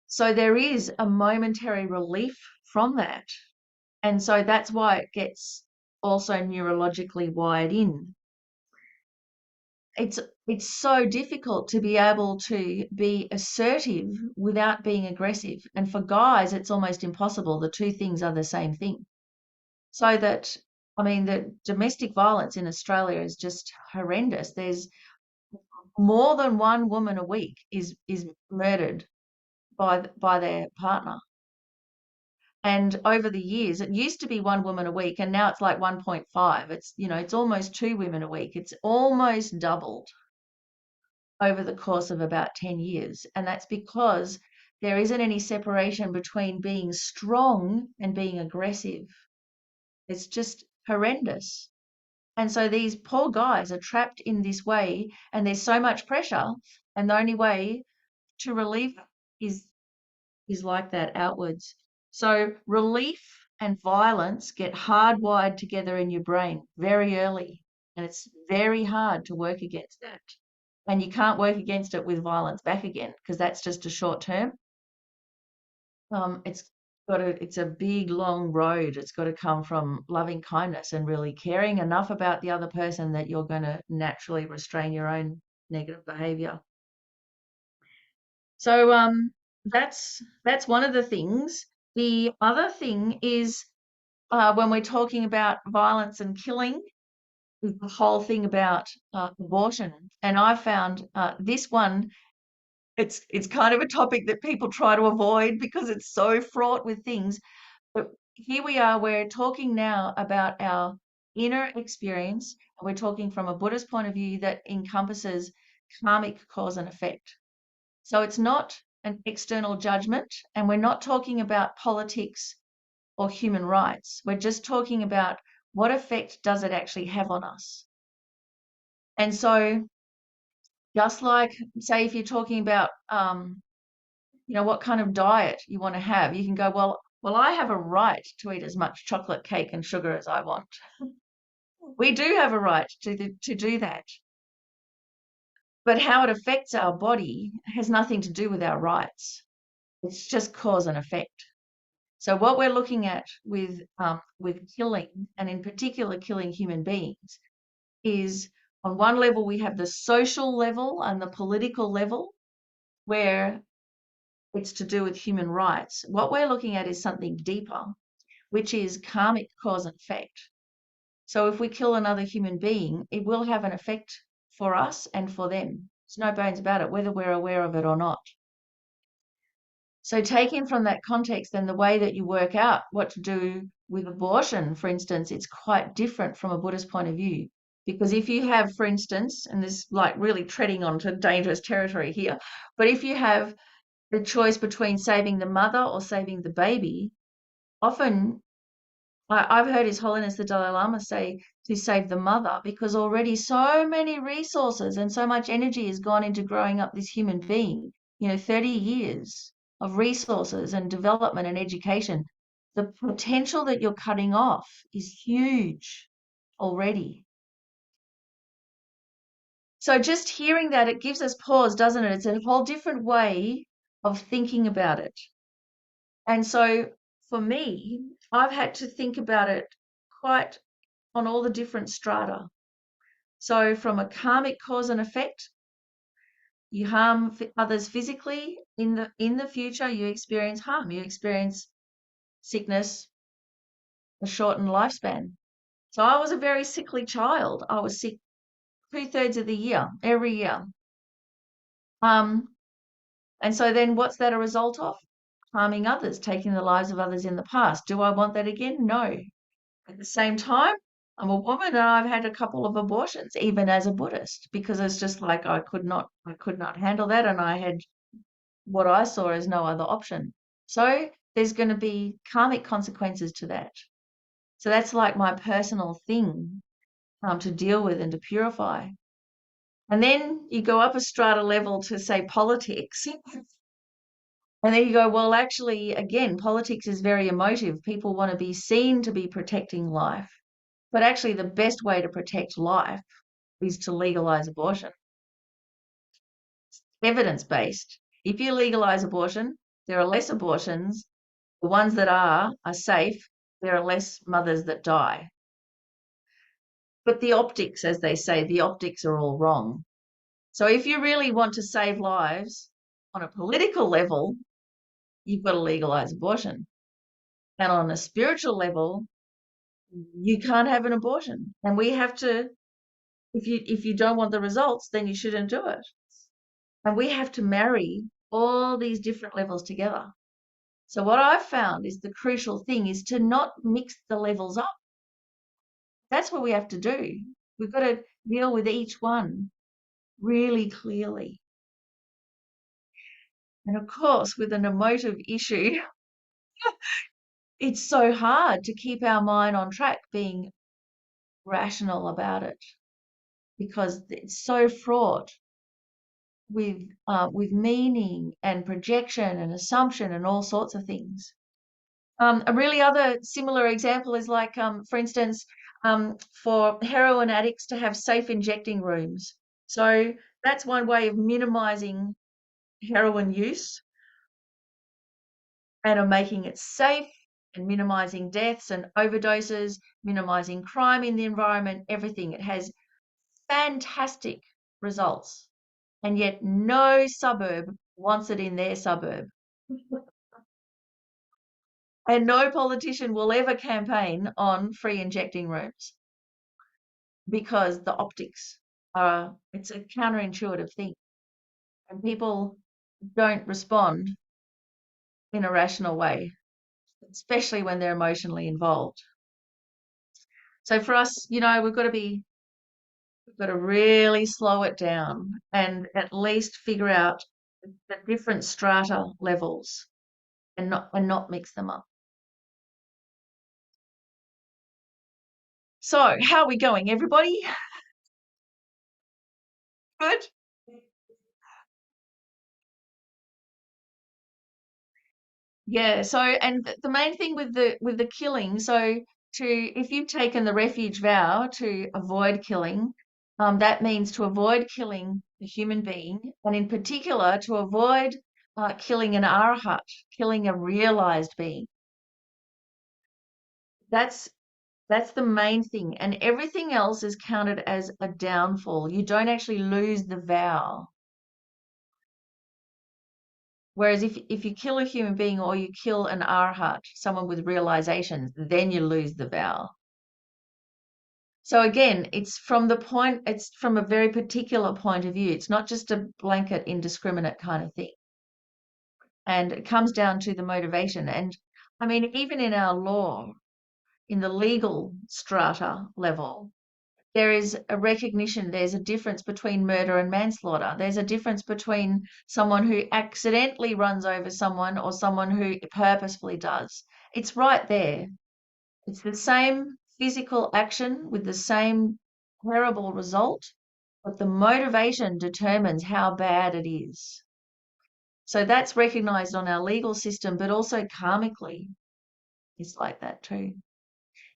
S1: so there is a momentary relief from that. And so that's why it gets also neurologically wired in. It's so difficult to be able to be assertive without being aggressive. And for guys, it's almost impossible. The two things are the same thing. So that, the domestic violence in Australia is just horrendous. There's more than one woman a week is murdered by their partner. And over the years, it used to be one woman a week, and now it's like 1.5. It's almost two women a week. It's almost doubled over the course of about 10 years. And that's because there isn't any separation between being strong and being aggressive. It's just horrendous. And so these poor guys are trapped in this way, and there's so much pressure, and the only way to relieve it is like that, outwards. So relief and violence get hardwired together in your brain very early, and it's very hard to work against that. And you can't work against it with violence back again, because that's just a short term. It's a big, long road. It's got to come from loving kindness and really caring enough about the other person that you're going to naturally restrain your own negative behavior. So that's one of the things. The other thing is, when we're talking about violence and killing, is the whole thing about abortion. And I found this one, it's kind of a topic that people try to avoid because it's so fraught with things. But here we are, we're talking now about our inner experience, and we're talking from a Buddhist point of view that encompasses karmic cause and effect. So it's not an external judgment, and we're not talking about politics or human rights. We're just talking about what effect does it actually have on us. And so just like, say, if you're talking about, what kind of diet you want to have, you can go, well, I have a right to eat as much chocolate cake and sugar as I want. We do have a right to do that. But how it affects our body has nothing to do with our rights. It's just cause and effect. So what we're looking at with killing, and in particular killing human beings, is on one level we have the social level and the political level, where it's to do with human rights. What we're looking at is something deeper, which is karmic cause and effect. So if we kill another human being, it will have an effect for us and for them. There's no bones about it, whether we're aware of it or not. So taken from that context, then the way that you work out what to do with abortion, for instance, it's quite different from a Buddhist point of view. Because if you have, for instance, and this like really treading onto dangerous territory here, but if you have the choice between saving the mother or saving the baby, often I've heard His Holiness the Dalai Lama say to save the mother, because already so many resources and so much energy has gone into growing up this human being, 30 years of resources and development and education. The potential that you're cutting off is huge already. So just hearing that, it gives us pause, doesn't it? It's a whole different way of thinking about it. And so for me, I've had to think about it quite on all the different strata. So from a karmic cause and effect, you harm others physically. In the future, you experience harm. You experience sickness, a shortened lifespan. So I was a very sickly child. I was sick 2/3 of the year, every year. And so then what's that a result of? Harming others, taking the lives of others in the past. Do I want that again? No. At the same time, I'm a woman and I've had a couple of abortions, even as a Buddhist, because it's just like I could not handle that, and I had what I saw as no other option. So there's going to be karmic consequences to that. So that's like my personal thing to deal with and to purify. And then you go up a strata level to say politics. And then you go, well, actually, again, politics is very emotive. People want to be seen to be protecting life. But actually, the best way to protect life is to legalize abortion. Evidence-based. If you legalize abortion, there are less abortions. The ones that are safe. There are less mothers that die. But the optics, as they say, the optics are all wrong. So if you really want to save lives on a political level, you've got to legalize abortion. And on a spiritual level, you can't have an abortion. And we have to, if you don't want the results, then you shouldn't do it. And we have to marry all these different levels together. So what I've found is the crucial thing is to not mix the levels up. That's what we have to do. We've got to deal with each one really clearly. And of course, with an emotive issue, it's so hard to keep our mind on track being rational about it, because it's so fraught with meaning and projection and assumption and all sorts of things. A really other similar example is like, for instance, for heroin addicts to have safe injecting rooms. So that's one way of minimizing heroin use and of making it safe and minimizing deaths and overdoses, minimizing crime in the environment, everything. It has fantastic results. And yet no suburb wants it in their suburb. And no politician will ever campaign on free injecting rooms, because the optics it's a counterintuitive thing. And people don't respond in a rational way, especially when they're emotionally involved. So for us, we've got to really slow it down and at least figure out the different strata levels and not mix them up. So how are we going, everybody? Good? Yeah, so and the main thing with the killing, so if you've taken the refuge vow to avoid killing, that means to avoid killing a human being, and in particular to avoid killing an arhat, killing a realized being. That's the main thing, and everything else is counted as a downfall. You don't actually lose the vow. Whereas if you kill a human being or you kill an arhat, someone with realizations, then you lose the vow. So again, it's from a very particular point of view. It's not just a blanket indiscriminate kind of thing. And it comes down to the motivation. And I mean, even in our law, in the legal strata level, there is a recognition, there's a difference between murder and manslaughter. There's a difference between someone who accidentally runs over someone or someone who purposefully does. It's right there. It's the same physical action with the same terrible result, but the motivation determines how bad it is. So that's recognized on our legal system, but also karmically. It's like that too.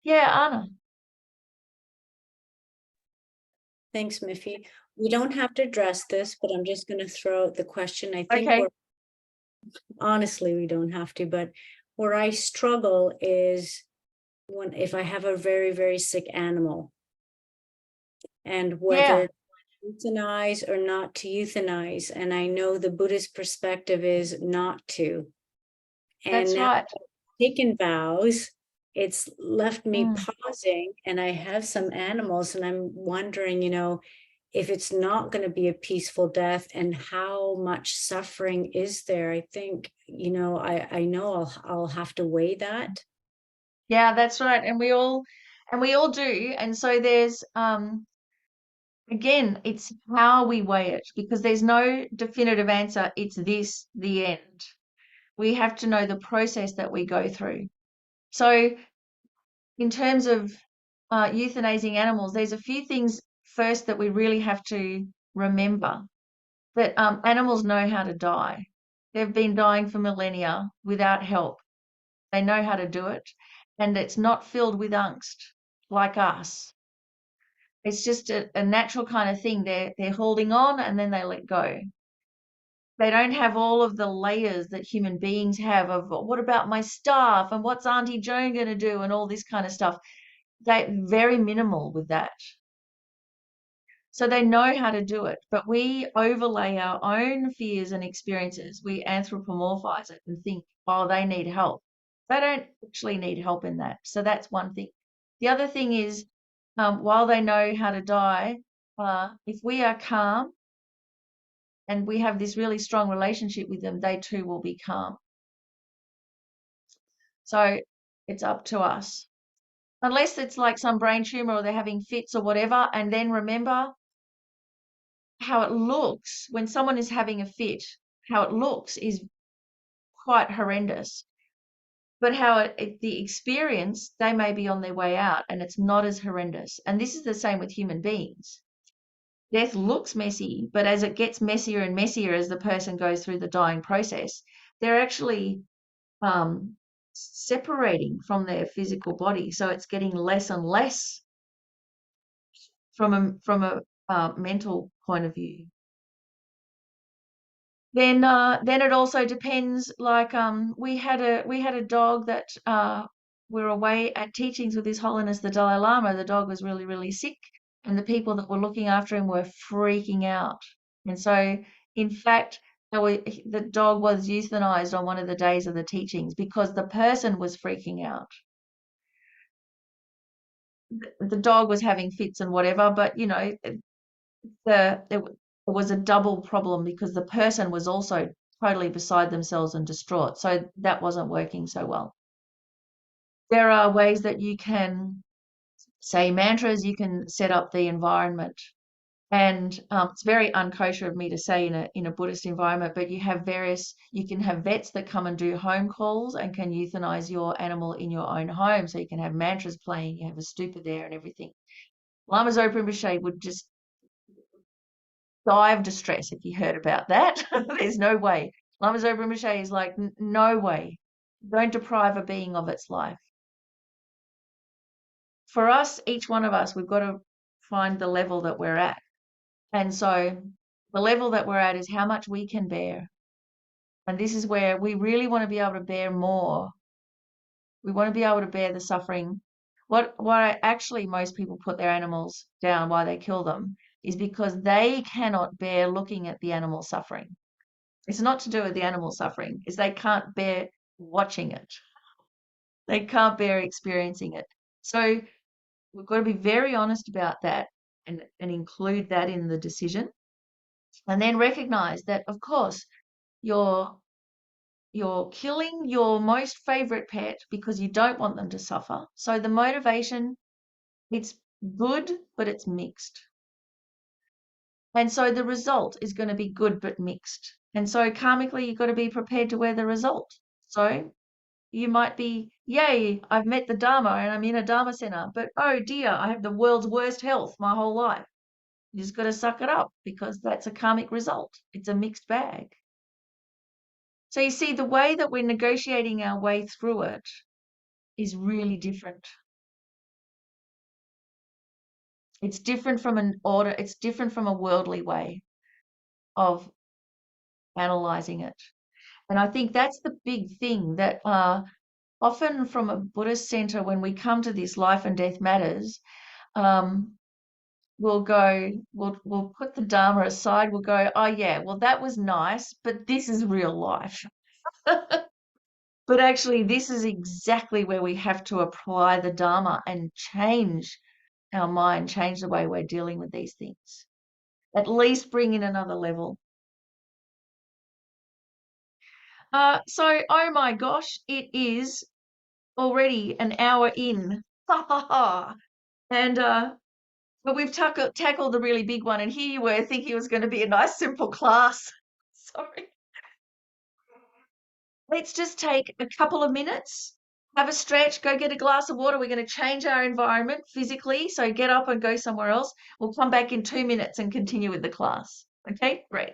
S1: Yeah, Anna.
S4: Thanks, Miffi. We don't have to address this, but I'm just going to throw out the question. I think
S1: Okay.
S4: honestly, we don't have to, but where I struggle is if I have a very, very sick animal, and whether
S1: Yeah.
S4: euthanize or not to euthanize. And I know the Buddhist perspective is not to. And
S1: That's
S4: now
S1: right.
S4: taken vows, it's left me
S1: Mm.
S4: pausing, and I have some animals, and I'm wondering, if it's not going to be a peaceful death, and how much suffering is there. I think, I know I'll have to weigh that.
S1: Yeah, that's right. And we all do. And so there's again, it's how we weigh it, because there's no definitive answer. It's this, the end. We have to know the process that we go through. So in terms of euthanizing animals, there's a few things first that we really have to remember, that animals know how to die. They've been dying for millennia without help. They know how to do it, and it's not filled with angst like us. It's just a natural kind of thing. They're holding on and then they let go. They don't have all of the layers that human beings have of what about my staff and what's Auntie Joan going to do and all this kind of stuff. They're very minimal with that. So they know how to do it, but we overlay our own fears and experiences. We anthropomorphize it and think, oh, they need help. They don't actually need help in that. So that's one thing. The other thing is, while they know how to die, if we are calm and we have this really strong relationship with them, they too will be calm. So it's up to us. Unless it's like some brain tumor or they're having fits or whatever, and then remember how it looks when someone is having a fit. How it looks is quite horrendous, but the experience, they may be on their way out and it's not as horrendous. And this is the same with human beings. Death looks messy, but as it gets messier and messier as the person goes through the dying process, they're actually separating from their physical body. So it's getting less and less from a mental point of view. Then it also depends. Like we had a dog that we're away at teachings with His Holiness the Dalai Lama. The dog was really, really sick, and the people that were looking after him were freaking out. And so, in fact, the dog was euthanized on one of the days of the teachings because the person was freaking out. The dog was having fits and whatever, but it was a double problem because the person was also totally beside themselves and distraught. So that wasn't working so well. There are ways that you can say mantras, you can set up the environment. And it's very unkosher of me to say in a Buddhist environment, but you can have vets that come and do home calls and can euthanize your animal in your own home. So you can have mantras playing, you have a stupa there and everything. Lama Zopa Rinpoche would just die of distress if you heard about that. There's no way. Lama Zopa Rinpoche is like, no way. Don't deprive a being of its life. for us, each one of us, we've got to find the level that we're at. And so the level that we're at is how much we can bear. And this is where we really want to be able to bear more. We want to be able to bear the suffering. What actually most people put their animals down, why they kill them, is because they cannot bear looking at the animal suffering. It's not to do with the animal suffering, it's they can't bear watching it. They can't bear experiencing it. So we've got to be very honest about that and include that in the decision. And then recognize that, of course, you're killing your most favorite pet because you don't want them to suffer. So the motivation, it's good, but it's mixed. And so the result is going to be good, but mixed. And so karmically, you've got to be prepared to wear the result. So you might be, yay, I've met the Dharma and I'm in a Dharma center, but oh dear, I have the world's worst health my whole life. You just got to suck it up because that's a karmic result. It's a mixed bag. So you see, the way that we're negotiating our way through it is really different. It's different from an order, it's different from a worldly way of analyzing it. And I think that's the big thing that often from a Buddhist center, when we come to this life and death matters, we'll put the Dharma aside, we'll go, oh yeah, well that was nice, but this is real life. But actually, this is exactly where we have to apply the Dharma and change our mind, change the way we're dealing with these things. At least bring in another level. So, oh my gosh, it is already an hour in. And but we've tackled the really big one, and here you were thinking it was going to be a nice, simple class. Sorry. Let's just take a couple of minutes, have a stretch, go get a glass of water. We're going to change our environment physically, so get up and go somewhere else. We'll come back in 2 minutes and continue with the class. Okay, great.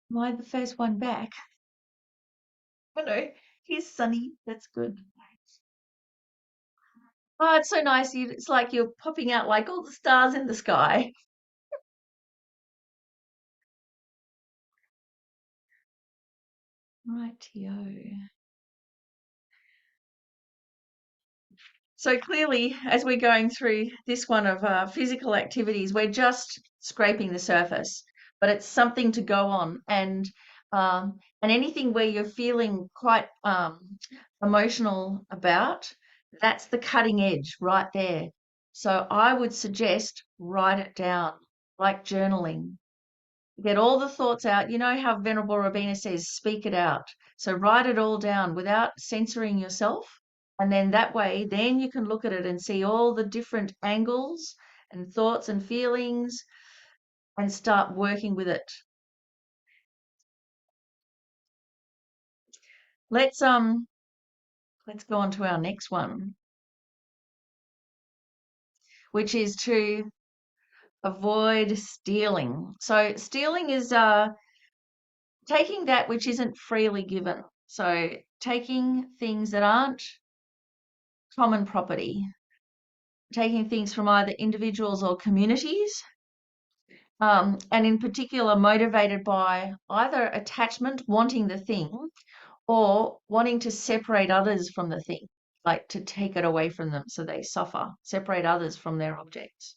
S1: Am I the first one back? Hello, here's Sunny. That's good. Oh, it's so nice. It's like you're popping out like all the stars in the sky. Rightio. So clearly, as we're going through this one of physical activities, we're just scraping the surface, but it's something to go on. And anything where you're feeling quite emotional about, that's the cutting edge right there. So I would suggest write it down, like journaling. Get all the thoughts out. You know how Venerable Robina says, speak it out. So write it all down without censoring yourself. And then that way, then you can look at it and see all the different angles and thoughts and feelings and start working with it. Let's go on to our next one, which is to avoid stealing. So stealing is taking that which isn't freely given. So taking things that aren't common property, taking things from either individuals or communities, and in particular motivated by either attachment, wanting the thing, or wanting to separate others from the thing, like to take it away from them so they suffer, separate others from their objects.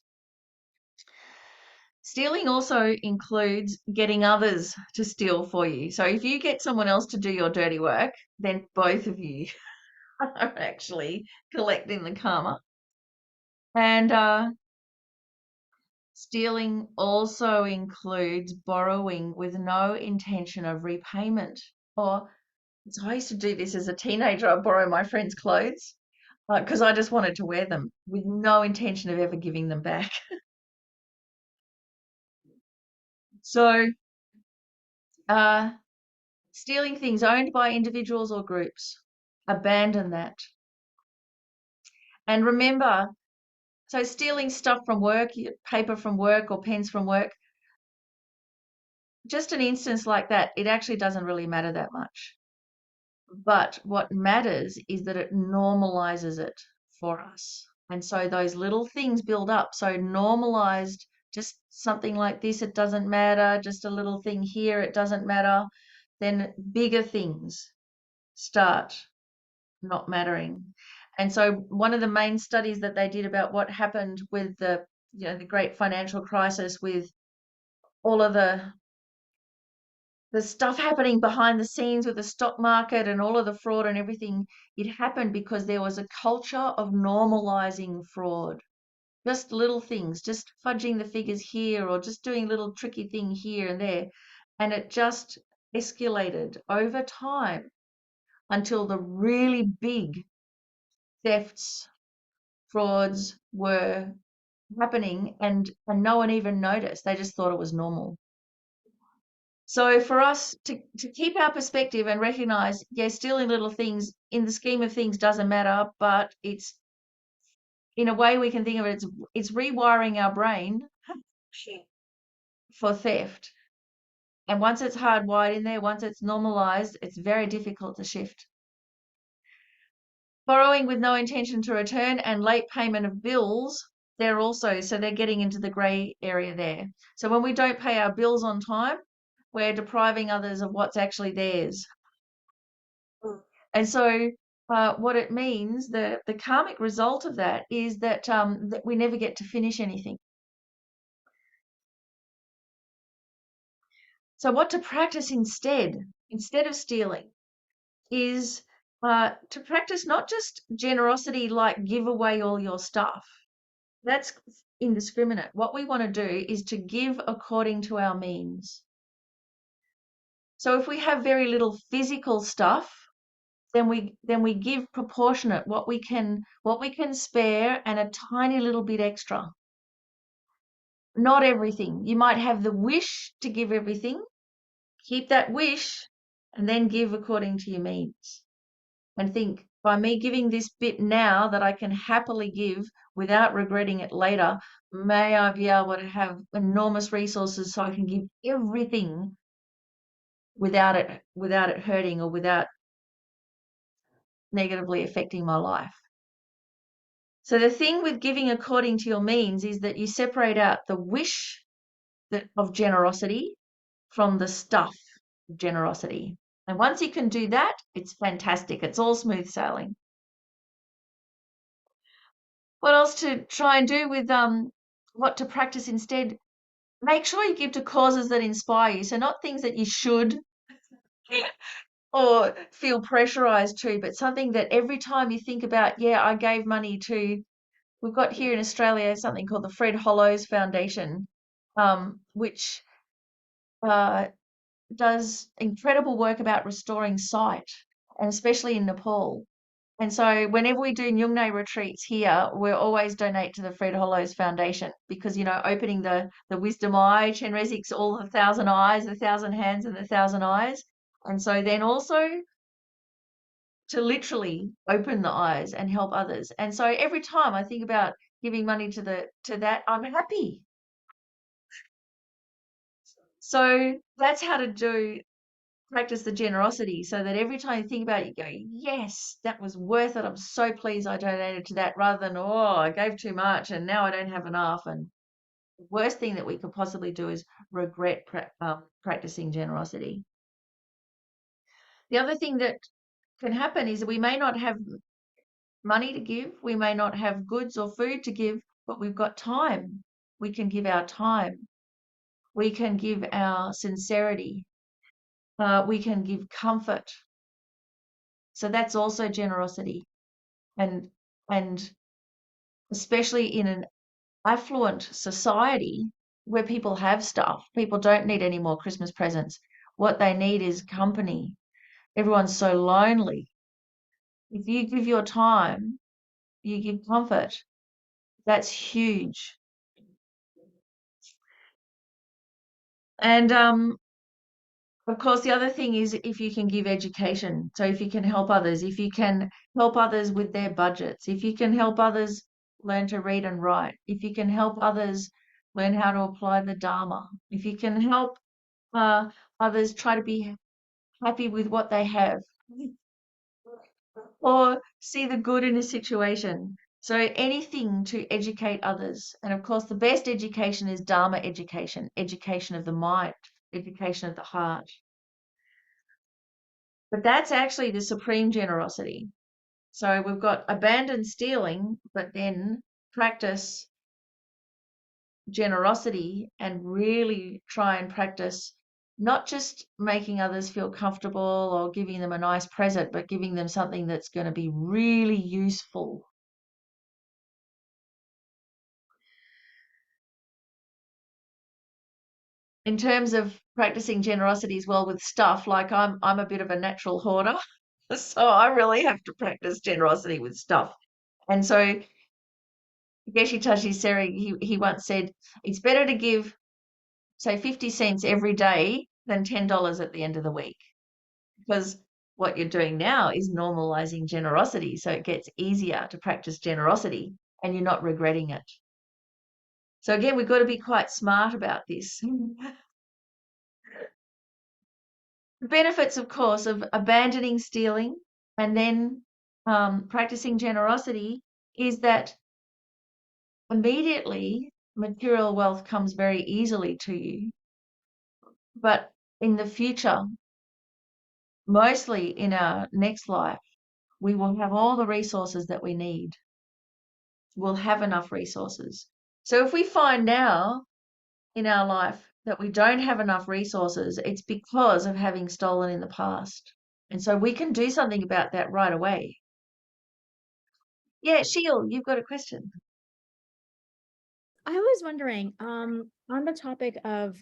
S1: Stealing also includes getting others to steal for you. So if you get someone else to do your dirty work, then both of you are actually collecting the karma. And stealing also includes borrowing with no intention of repayment. Or, so I used to do this as a teenager. I'd borrow my friends' clothes because I just wanted to wear them with no intention of ever giving them back. So, stealing things owned by individuals or groups, abandon that. And remember, so stealing stuff from work, paper from work or pens from work, just an instance like that, it actually doesn't really matter that much. But what matters is that it normalizes it for us. And so those little things build up. So normalized, just something like this, it doesn't matter. Just a little thing here, it doesn't matter. Then bigger things start not mattering. And so one of the main studies that they did about what happened with the great financial crisis, with all of the stuff happening behind the scenes with the stock market and all of the fraud and everything, it happened because there was a culture of normalizing fraud. Just little things, just fudging the figures here or just doing a little tricky thing here and there. And it just escalated over time until the really big thefts, frauds were happening and no one even noticed. They just thought it was normal. So for us to keep our perspective and recognize, yes, stealing little things in the scheme of things doesn't matter, but it's, in a way we can think of it, it's rewiring our brain for theft. And once it's hardwired in there, once it's normalized, it's very difficult to shift. Borrowing with no intention to return and late payment of bills, so they're getting into the grey area there. So when we don't pay our bills on time, we're depriving others of what's actually theirs. And so what it means, the karmic result of that is that, that we never get to finish anything. So what to practice instead of stealing is to practice not just generosity, like give away all your stuff. That's indiscriminate. What we want to do is to give according to our means. So if we have very little physical stuff, then we give proportionate, what we can spare, and a tiny little bit extra. Not everything. You might have the wish to give everything. Keep that wish and then give according to your means. And think, by me giving this bit now that I can happily give without regretting it later, may I be able to have enormous resources so I can give everything without it hurting or without negatively affecting my life. So the thing with giving according to your means is that you separate out the wish of generosity from the stuff of generosity. And once you can do that, it's fantastic. It's all smooth sailing. What else to try and do with what to practice instead? Make sure you give to causes that inspire you. So not things that you should or feel pressurized to, but something that every time you think about, yeah, I gave money to, we've got here in Australia something called the Fred Hollows Foundation, which does incredible work about restoring sight, and especially in Nepal. And so whenever we do Nyungne retreats here, we'll always donate to the Fred Hollows Foundation because, you know, opening the wisdom eye, Chenrezig's all the 1,000 eyes, the 1,000 hands and the 1,000 eyes. And so then also to literally open the eyes and help others. And so every time I think about giving money to that, I'm happy. So that's how to practice the generosity, so that every time you think about it, you go, yes, that was worth it. I'm so pleased I donated to that, rather than, oh, I gave too much and now I don't have enough. And the worst thing that we could possibly do is regret practicing generosity. The other thing that can happen is that we may not have money to give, we may not have goods or food to give, but we've got time. We can give our time. We can give our sincerity. We can give comfort. So that's also generosity. And especially in an affluent society where people have stuff, people don't need any more Christmas presents. What they need is company. Everyone's so lonely. If you give your time, you give comfort. That's huge. And of course, the other thing is if you can give education. So if you can help others, if you can help others with their budgets, if you can help others learn to read and write, if you can help others learn how to apply the Dharma, if you can help others try to be happy with what they have, or see the good in a situation. So anything to educate others. And of course, the best education is Dharma education, education of the mind, education of the heart. But that's actually the supreme generosity. So we've got abandon stealing, but then practice generosity and really try and practice not just making others feel comfortable or giving them a nice present, but giving them something that's going to be really useful. In terms of practicing generosity as well with stuff, like I'm a bit of a natural hoarder, so I really have to practice generosity with stuff. And so Geshe Tashi Seri, he once said, it's better to give, say, 50 cents every day than $10 at the end of the week. Because what you're doing now is normalizing generosity. So it gets easier to practice generosity and you're not regretting it. So again, we've got to be quite smart about this. The benefits, of course, of abandoning stealing and then practicing generosity is that immediately material wealth comes very easily to you. But in the future, mostly in our next life, we will have all the resources that we need. We'll have enough resources. So if we find now in our life that we don't have enough resources, it's because of having stolen in the past. And so we can do something about that right away. Yeah, Sheil, you've got a question.
S2: I was wondering, on the topic of,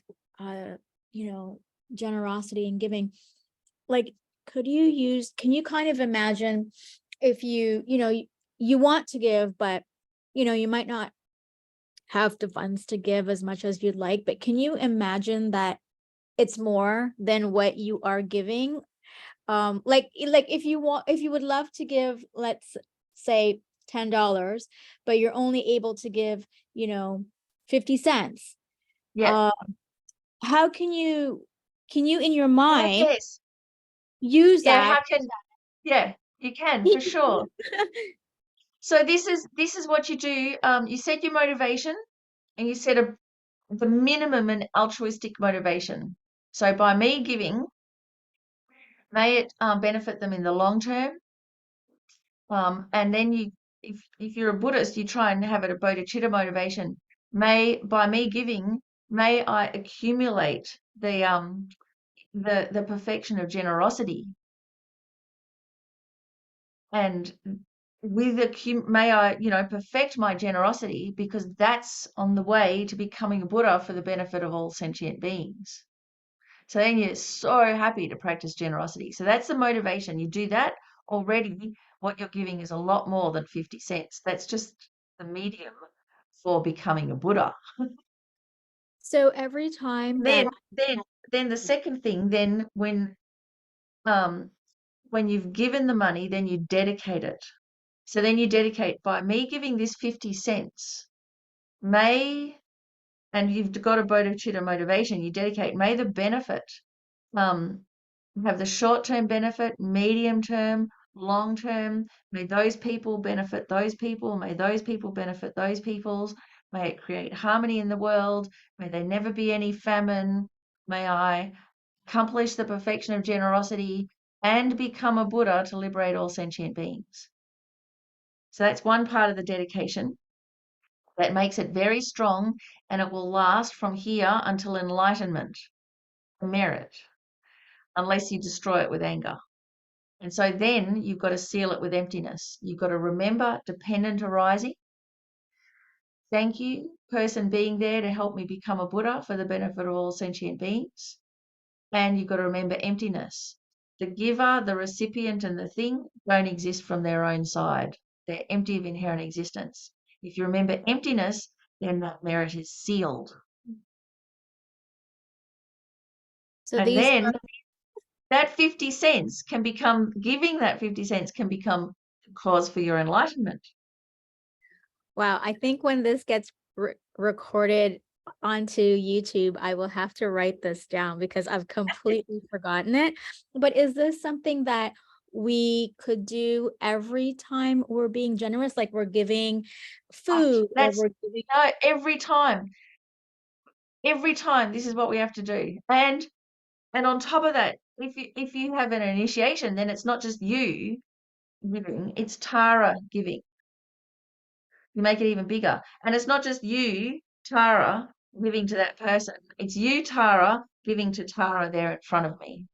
S2: generosity and giving, like, can you kind of imagine if you want to give, but, you might not have the funds to give as much as you'd like, but can you imagine that it's more than what you are giving? Like if you would love to give, let's say $10, but you're only able to give 50 cents.
S1: Yeah.
S2: How can you in your mind
S1: Yes.
S2: use
S1: Yeah,
S2: that?
S1: yeah, you can for sure. So this is what you do. You set your motivation and you set the minimum and altruistic motivation. So by me giving, may it benefit them in the long term. And then if you're a Buddhist, you try and have it a bodhicitta motivation. By me giving, may I accumulate the perfection of generosity, and may I, perfect my generosity, because that's on the way to becoming a Buddha for the benefit of all sentient beings. So then you're so happy to practice generosity. So that's the motivation. You do that already, what you're giving is a lot more than 50 cents. That's just the medium for becoming a Buddha.
S2: So every time that
S1: Then the second thing, then when you've given the money, then you dedicate it. So then you dedicate, by me giving this 50 cents, and you've got a bodhicitta motivation, you dedicate, may the benefit have the short-term benefit, medium-term, long-term. May those people benefit those people. May those people benefit those peoples. May it create harmony in the world. May there never be any famine. May I accomplish the perfection of generosity and become a Buddha to liberate all sentient beings. So that's one part of the dedication that makes it very strong, and it will last from here until enlightenment, merit, unless you destroy it with anger. And so then you've got to seal it with emptiness. You've got to remember dependent arising. Thank you, person being there to help me become a Buddha for the benefit of all sentient beings. And you've got to remember emptiness. The giver, the recipient, and the thing don't exist from their own side. They're empty of inherent existence. If you remember emptiness, then that merit is sealed.
S2: so
S1: And
S2: these
S1: then that 50 cents can become, giving that 50 cents can become the cause for your enlightenment.
S2: Wow, I think when this gets recorded onto YouTube, I will have to write this down because I've completely forgotten it. But is this something that we could do every time we're being generous, like we're giving food or we're giving?
S1: No, every time this is what we have to do. And on top of that, if you have an initiation, then it's not just you giving, it's Tara giving. You make it even bigger. And it's not just you, Tara, giving to that person. It's you, Tara, giving to Tara there in front of me.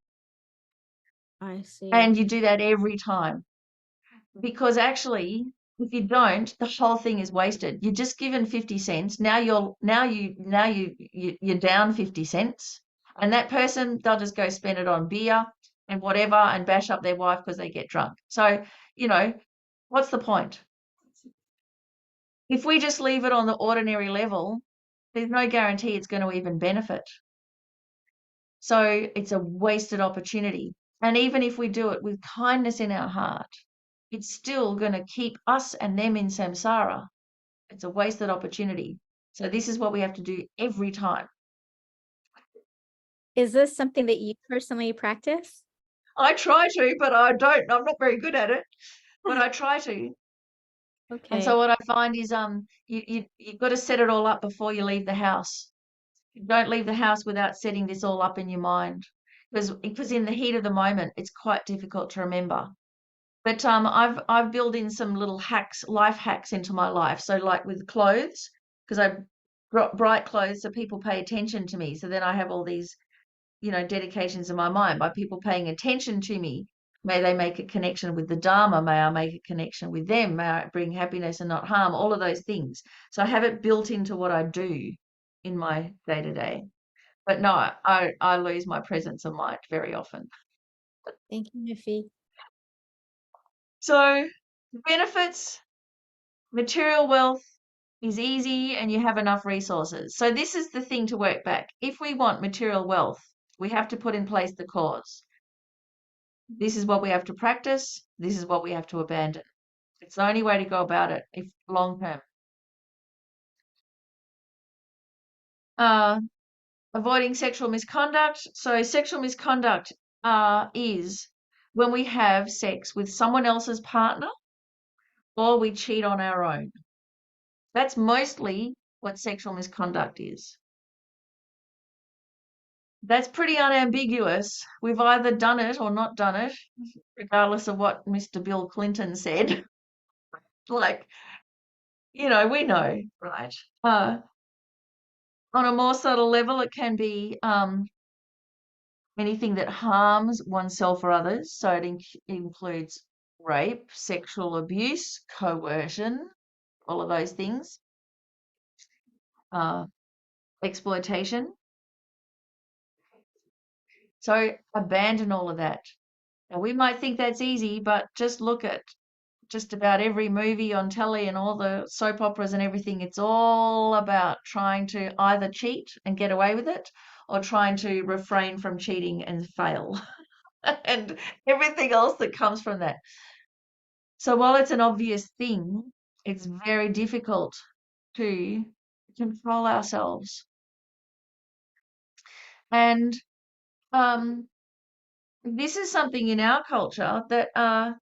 S2: I see.
S1: And you do that every time. Because actually, if you don't, the whole thing is wasted. You're just given 50 cents. Now you're down 50 cents. And that person, they'll just go spend it on beer and whatever and bash up their wife because they get drunk. So, what's the point? If we just leave it on the ordinary level, there's no guarantee it's going to even benefit. So it's a wasted opportunity. And even if we do it with kindness in our heart, it's still going to keep us and them in samsara. It's a wasted opportunity. So this is what we have to do every time.
S2: Is this something that you personally practice?
S1: I try to, but I don't. I'm not very good at it, but I try to.
S2: Okay.
S1: And so what I find is you've got to set it all up before you leave the house. Don't leave the house without setting this all up in your mind, because in the heat of the moment, it's quite difficult to remember. But I've built in some little hacks, life hacks into my life. So like with clothes, because I brought bright clothes so people pay attention to me. So then I have all these, dedications in my mind by people paying attention to me. May they make a connection with the Dharma. May I make a connection with them. May I bring happiness and not harm. All of those things. So I have it built into what I do in my day to day. But no, I lose my presence of mind very often.
S2: Thank you, Miffi.
S1: So benefits, material wealth is easy and you have enough resources. So this is the thing to work back. If we want material wealth, we have to put in place the cause. This is what we have to practice. This is what we have to abandon. It's the only way to go about it if long term. Avoiding sexual misconduct. So sexual misconduct is when we have sex with someone else's partner or we cheat on our own. That's mostly what sexual misconduct is. That's pretty unambiguous. We've either done it or not done it, regardless of what Mr. Bill Clinton said. Like, we know, right? On a more subtle level, it can be anything that harms oneself or others. So it includes rape, sexual abuse, coercion, all of those things, exploitation. So abandon all of that. Now, we might think that's easy, but just look at just about every movie on telly and all the soap operas and everything. It's all about trying to either cheat and get away with it or trying to refrain from cheating and fail and everything else that comes from that. So while it's an obvious thing, it's very difficult to control ourselves. And this is something in our culture that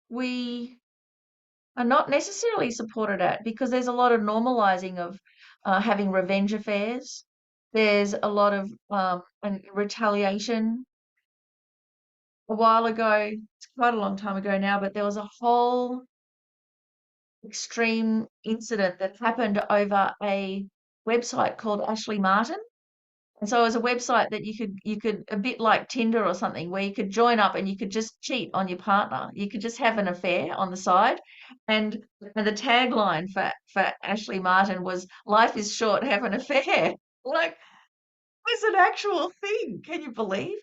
S1: we are not necessarily supported at, because there's a lot of normalizing of having revenge affairs. There's a lot of retaliation. A while ago, it's quite a long time ago now, but there was a whole extreme incident that happened over a website called Ashley Martin. And so it was a website that you could a bit like Tinder or something, where you could join up and you could just cheat on your partner. You could just have an affair on the side. And the tagline for Ashley Martin was, "Life is short, have an affair." Like, it's an actual thing. Can you believe?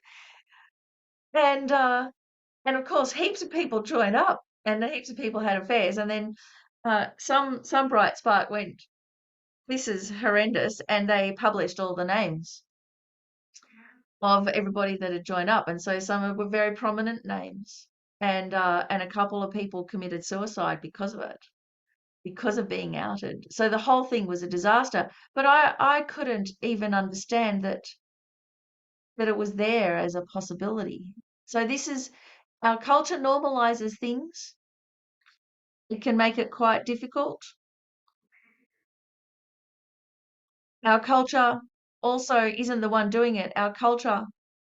S1: And of course, heaps of people joined up, and heaps of people had affairs. And then some bright spark went, "This is horrendous," and they published all the names of everybody that had joined up. And so some were very prominent names, and a couple of people committed suicide because of it, because of being outed. So the whole thing was a disaster. But I couldn't even understand that it was there as a possibility. So this is, our culture normalizes things. It can make it quite difficult. Our culture also isn't the one doing it. Our culture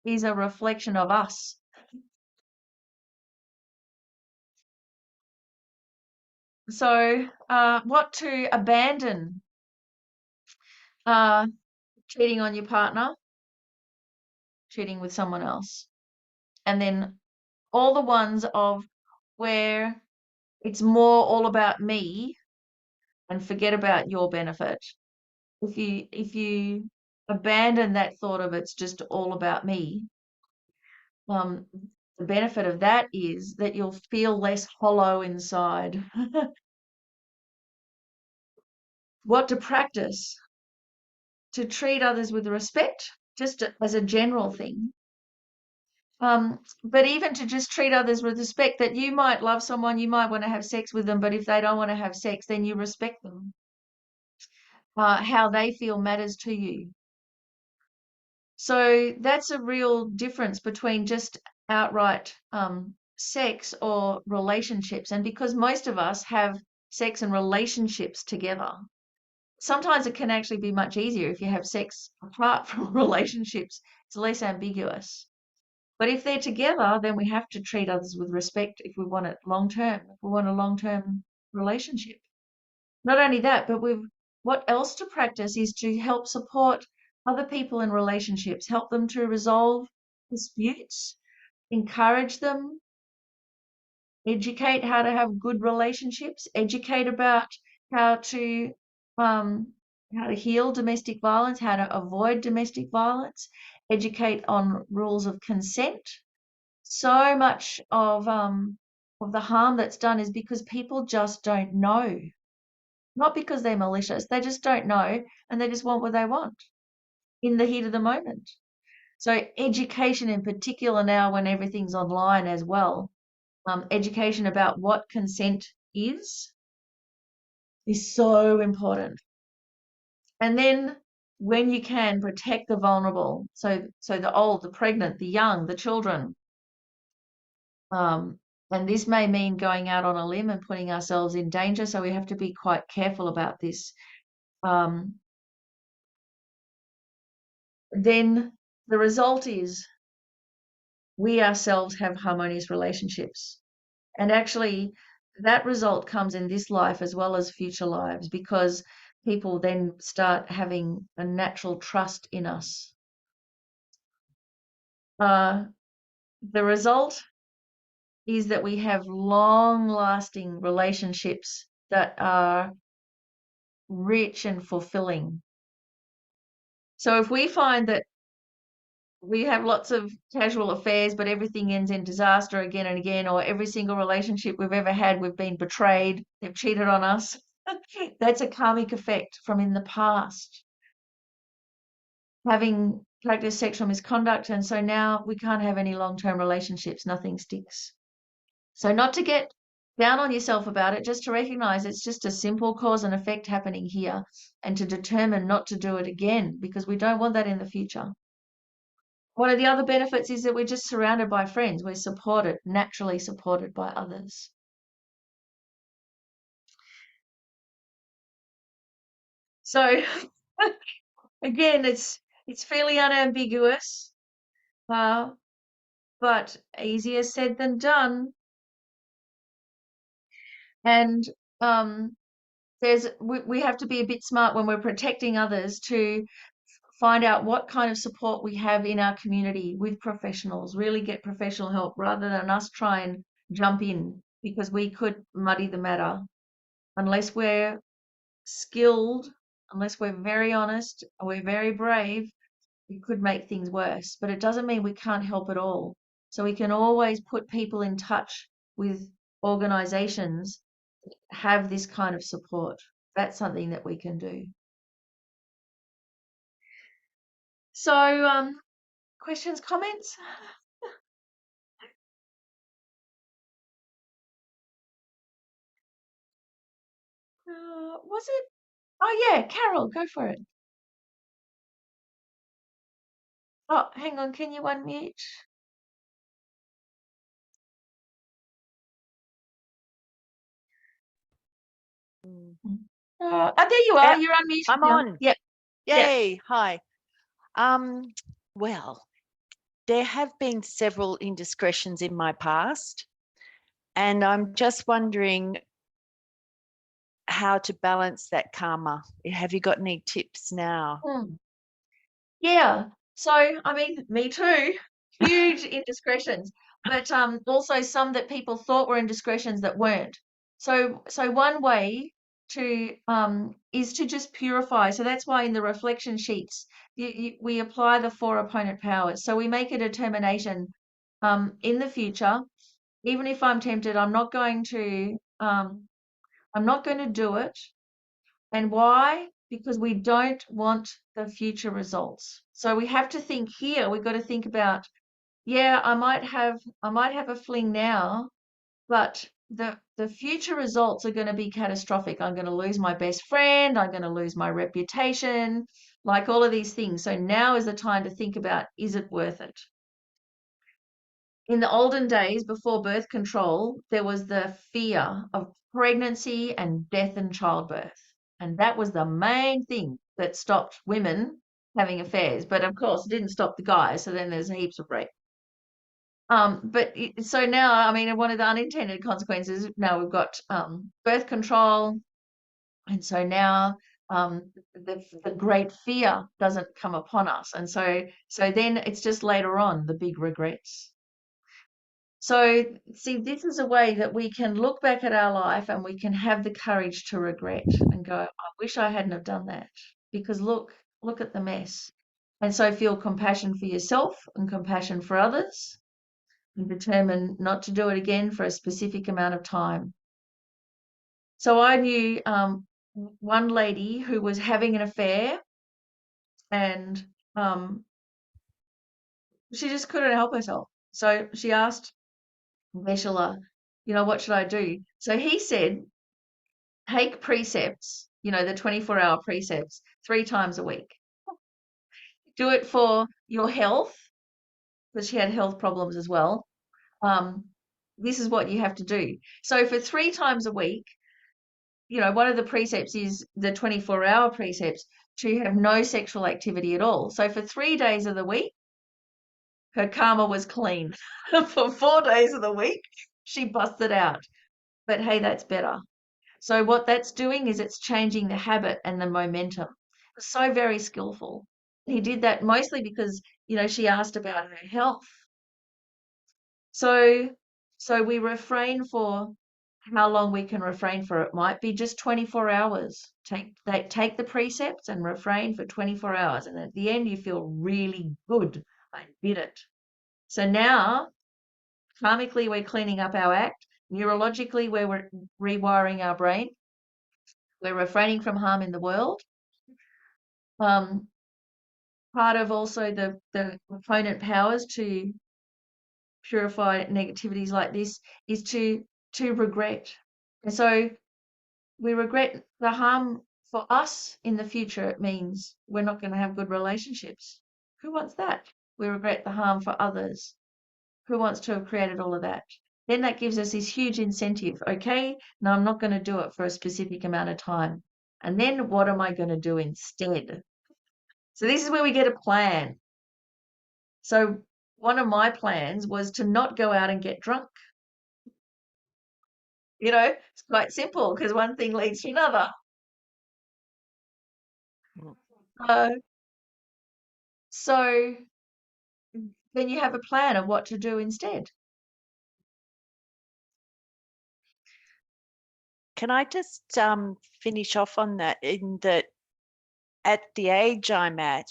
S1: is a reflection of us. So what to abandon? Cheating on your partner, cheating with someone else. And then all the ones of where it's more all about me and forget about your benefit. If you abandon that thought of it's just all about me, the benefit of that is that you'll feel less hollow inside. What to practice? To treat others with respect, just as a general thing. But even to just treat others with respect, that you might love someone, you might want to have sex with them, but if they don't want to have sex, then you respect them. How they feel matters to you. So that's a real difference between just outright sex or relationships. And because most of us have sex and relationships together, sometimes it can actually be much easier if you have sex apart from relationships. It's less ambiguous. But if they're together, then we have to treat others with respect if we want it long term, if we want a long term relationship. Not only that, but what else to practice is to help support other people in relationships, help them to resolve disputes, encourage them, educate how to have good relationships, educate about how to heal domestic violence, how to avoid domestic violence, educate on rules of consent. So much of the harm that's done is because people just don't know. Not because they're malicious, they just don't know, and they just want what they want in the heat of the moment. So education in particular now, when everything's online as well, education about what consent is so important. And then when you can, protect the vulnerable. So the old, the pregnant, the young, the children. And this may mean going out on a limb and putting ourselves in danger. So we have to be quite careful about this. then the result is we ourselves have harmonious relationships. And actually, that result comes in this life as well as future lives, because people then start having a natural trust in us. The result is that we have long-lasting relationships that are rich and fulfilling. So if we find that we have lots of casual affairs, but everything ends in disaster again and again, or every single relationship we've ever had, we've been betrayed, they've cheated on us, that's a karmic effect from in the past. Having practiced sexual misconduct, and so now we can't have any long-term relationships, nothing sticks. So not to get down on yourself about it, just to recognize it's just a simple cause and effect happening here, and to determine not to do it again, because we don't want that in the future. One of the other benefits is that we're just surrounded by friends. We're supported, naturally supported by others. So again, it's fairly unambiguous, but easier said than done. And we have to be a bit smart when we're protecting others to find out what kind of support we have in our community with professionals, really get professional help rather than us try and jump in, because we could muddy the matter. Unless we're skilled, unless we're very honest, we're very brave, it could make things worse. But it doesn't mean we can't help at all. So we can always put people in touch with organizations that have this kind of support. That's something that we can do. So, questions, comments? Was it? Oh, yeah, Carol, go for it. Oh, hang on, can you unmute? There you are. You're unmuted.
S5: I'm
S1: now.
S5: on.
S1: Yep.
S5: Yay. Hi. Well, there have been several indiscretions in my past, and I'm just wondering how to balance that karma. Have you got any tips now?
S1: Yeah. So, I mean, me too. Huge indiscretions, but also some that people thought were indiscretions that weren't. So one way to is to just purify. So that's why in the reflection sheets we apply the 4 opponent powers. So we make a determination in the future, even if I'm tempted, I'm not going to do it. And why? Because we don't want the future results. So we have to think here, we've got to think about, yeah, I might have a fling now, but the future results are going to be catastrophic. I'm going to lose my best friend, I'm going to lose my reputation, like all of these things. So now is the time to think about, is it worth it? In the olden days, before birth control, there was the fear of pregnancy and death and childbirth. And that was the main thing that stopped women having affairs. But of course, it didn't stop the guys. So then there's heaps of rape. So now, I mean, one of the unintended consequences, now we've got birth control. And so now the great fear doesn't come upon us. And so then it's just later on, the big regrets. So, see, this is a way that we can look back at our life and we can have the courage to regret and go, I wish I hadn't have done that, because look at the mess. And so feel compassion for yourself and compassion for others, and determine not to do it again for a specific amount of time. So I knew one lady who was having an affair, and she just couldn't help herself. So she asked Veshela, what should I do? So he said, take precepts, the 24-hour precepts 3 times a week. Do it for your health, because she had health problems as well. This is what you have to do. So for 3 times a week, one of the precepts is the 24-hour precepts. to have no sexual activity at all. So for 3 days of the week, her karma was clean. For 4 days of the week, she busted out. But hey, that's better. So what that's doing is it's changing the habit and the momentum. So very skillful. He did that mostly because, she asked about her health. So we refrain for how long we can refrain for. It might be just 24 hours. Take the precepts and refrain for 24 hours. And at the end, you feel really good. I did it. So now, karmically, we're cleaning up our act. Neurologically, we're rewiring our brain. We're refraining from harm in the world. Part of also the component powers to purify negativities like this is to regret. And so we regret the harm for us in the future. It means we're not going to have good relationships. Who wants that? We regret the harm for others. Who wants to have created all of that? Then that gives us this huge incentive. Okay, no, I'm not going to do it for a specific amount of time. And then what am I going to do instead? So this is where we get a plan. So one of my plans was to not go out and get drunk. It's quite simple because one thing leads to another. Uh, so then you have a plan of what to do instead.
S5: Can I just finish off on that, in that at the age I'm at,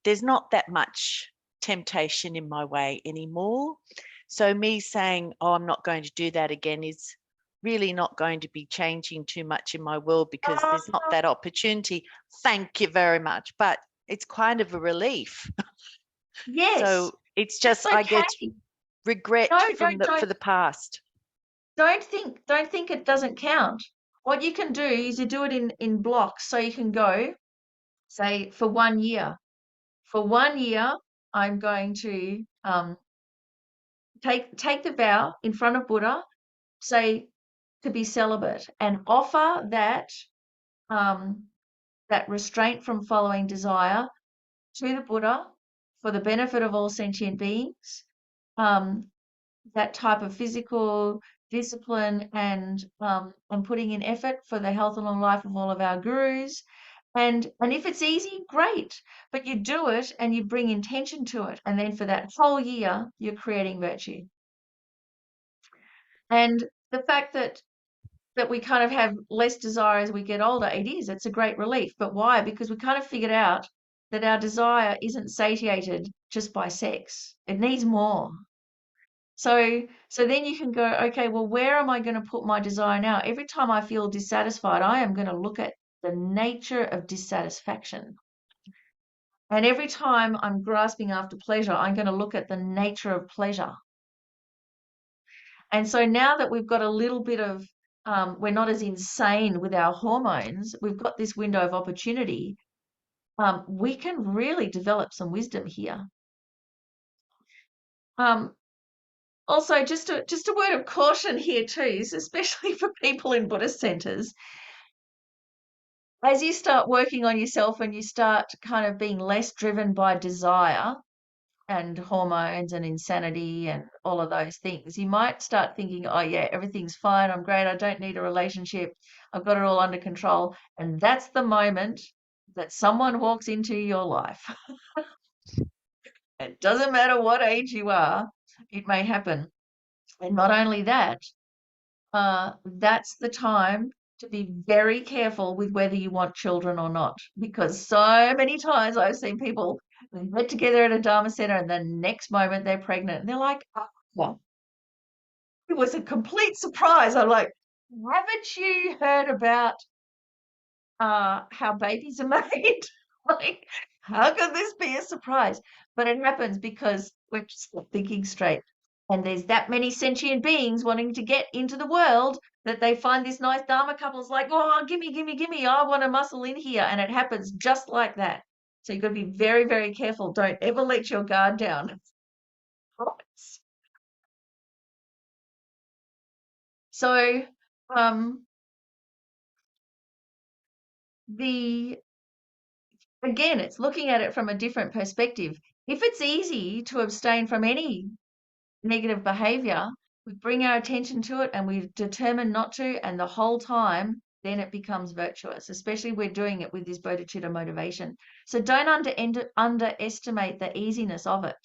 S5: there's not that much temptation in my way anymore. So me saying, oh, I'm not going to do that again is really not going to be changing too much in my world because there's not that opportunity. Thank you very much. But it's kind of a relief.
S1: Yes.
S5: So it's just,
S1: okay.
S5: I get regret for the past.
S1: Don't think it doesn't count. What you can do is you do it in blocks. So you can go, say, for 1 year. For 1 year, I'm going to take the vow in front of Buddha, say, to be celibate, and offer that that restraint from following desire to the Buddha for the benefit of all sentient beings. That type of physical discipline and putting in effort for the health and long life of all of our gurus. And if it's easy, great. But you do it and you bring intention to it. And then for that whole year, you're creating virtue. And the fact that we kind of have less desire as we get older, it's a great relief. But why? Because we kind of figured out that our desire isn't satiated just by sex. It needs more. So then you can go, okay, well, where am I going to put my desire now? Every time I feel dissatisfied, I am going to look at the nature of dissatisfaction. And every time I'm grasping after pleasure, I'm going to look at the nature of pleasure. And so now that we've got a little bit of, we're not as insane with our hormones, we've got this window of opportunity, we can really develop some wisdom here. Also, just a word of caution here too, especially for people in Buddhist centers. As you start working on yourself and you start kind of being less driven by desire and hormones and insanity and all of those things, you might start thinking, oh yeah, everything's fine, I'm great, I don't need a relationship, I've got it all under control. And that's the moment that someone walks into your life. It doesn't matter what age you are, it may happen. And not only that, that's the time to be very careful with whether you want children or not. Because so many times I've seen people get together at a Dharma center and the next moment they're pregnant. And they're like, oh, well, it was a complete surprise. I'm like, haven't you heard about how babies are made? Like, how could this be a surprise? But it happens because we're just not thinking straight. And there's that many sentient beings wanting to get into the world that they find this nice Dharma couple's like, oh, gimme, I want to muscle in here. And it happens just like that. So you've got to be very, very careful. Don't ever let your guard down. So the again, it's looking at it from a different perspective. If it's easy to abstain from any negative behavior, we bring our attention to it and we determine not to, and the whole time, then it becomes virtuous, especially we're doing it with this bodhicitta motivation. So don't underestimate the easiness of it.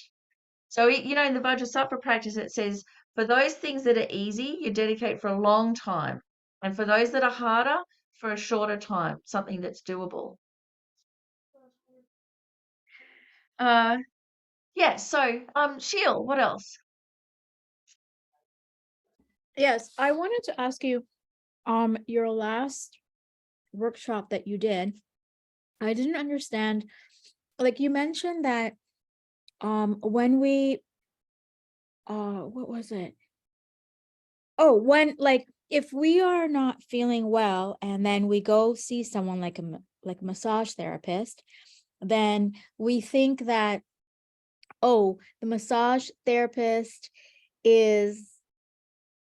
S1: So, you know, in the Vajrasattva practice, it says, for those things that are easy, you dedicate for a long time. And for those that are harder, for a shorter time, something that's doable. Yeah, so, Sheil, what else?
S2: Yes, I wanted to ask you, your last workshop that you did, I didn't understand, like you mentioned that, when we, what was it? Oh, when, like, if we are not feeling well and then we go see someone like a massage therapist, then we think that, oh, the massage therapist is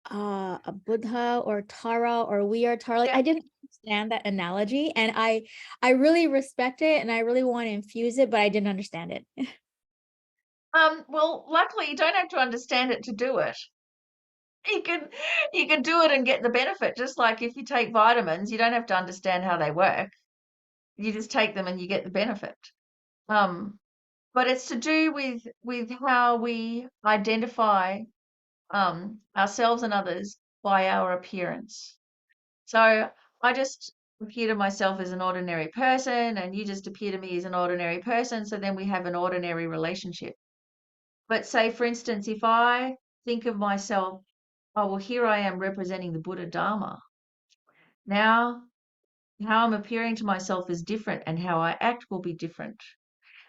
S2: a Buddha or Tara, or we are Tara. Like,
S1: Yeah.
S2: I didn't understand that analogy, and I really respect it and I really want to infuse it, but I didn't understand it.
S1: Well, luckily you don't have to understand it to do it. You can do it and get the benefit, just like if you take vitamins, you don't have to understand how they work. You just take them and you get the benefit. But it's to do with how we identify ourselves and others by our appearance. So I just appear to myself as an ordinary person, and you just appear to me as an ordinary person. So then we have an ordinary relationship. But say, for instance, if I think of myself, oh, well, here I am representing the Buddha Dharma. Now, how I'm appearing to myself is different, and how I act will be different.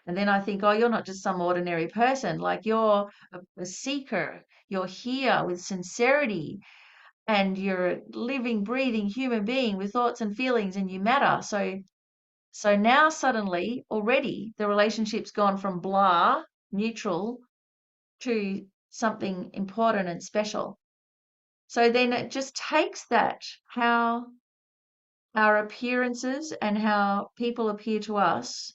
S1: And then I think, oh, you're not just some ordinary person, like you're a seeker. You're here with sincerity, and you're a living, breathing human being with thoughts and feelings, and you matter. So now suddenly, already, the relationship's gone from blah, neutral, to something important and special. So then it just takes that, how our appearances and how people appear to us,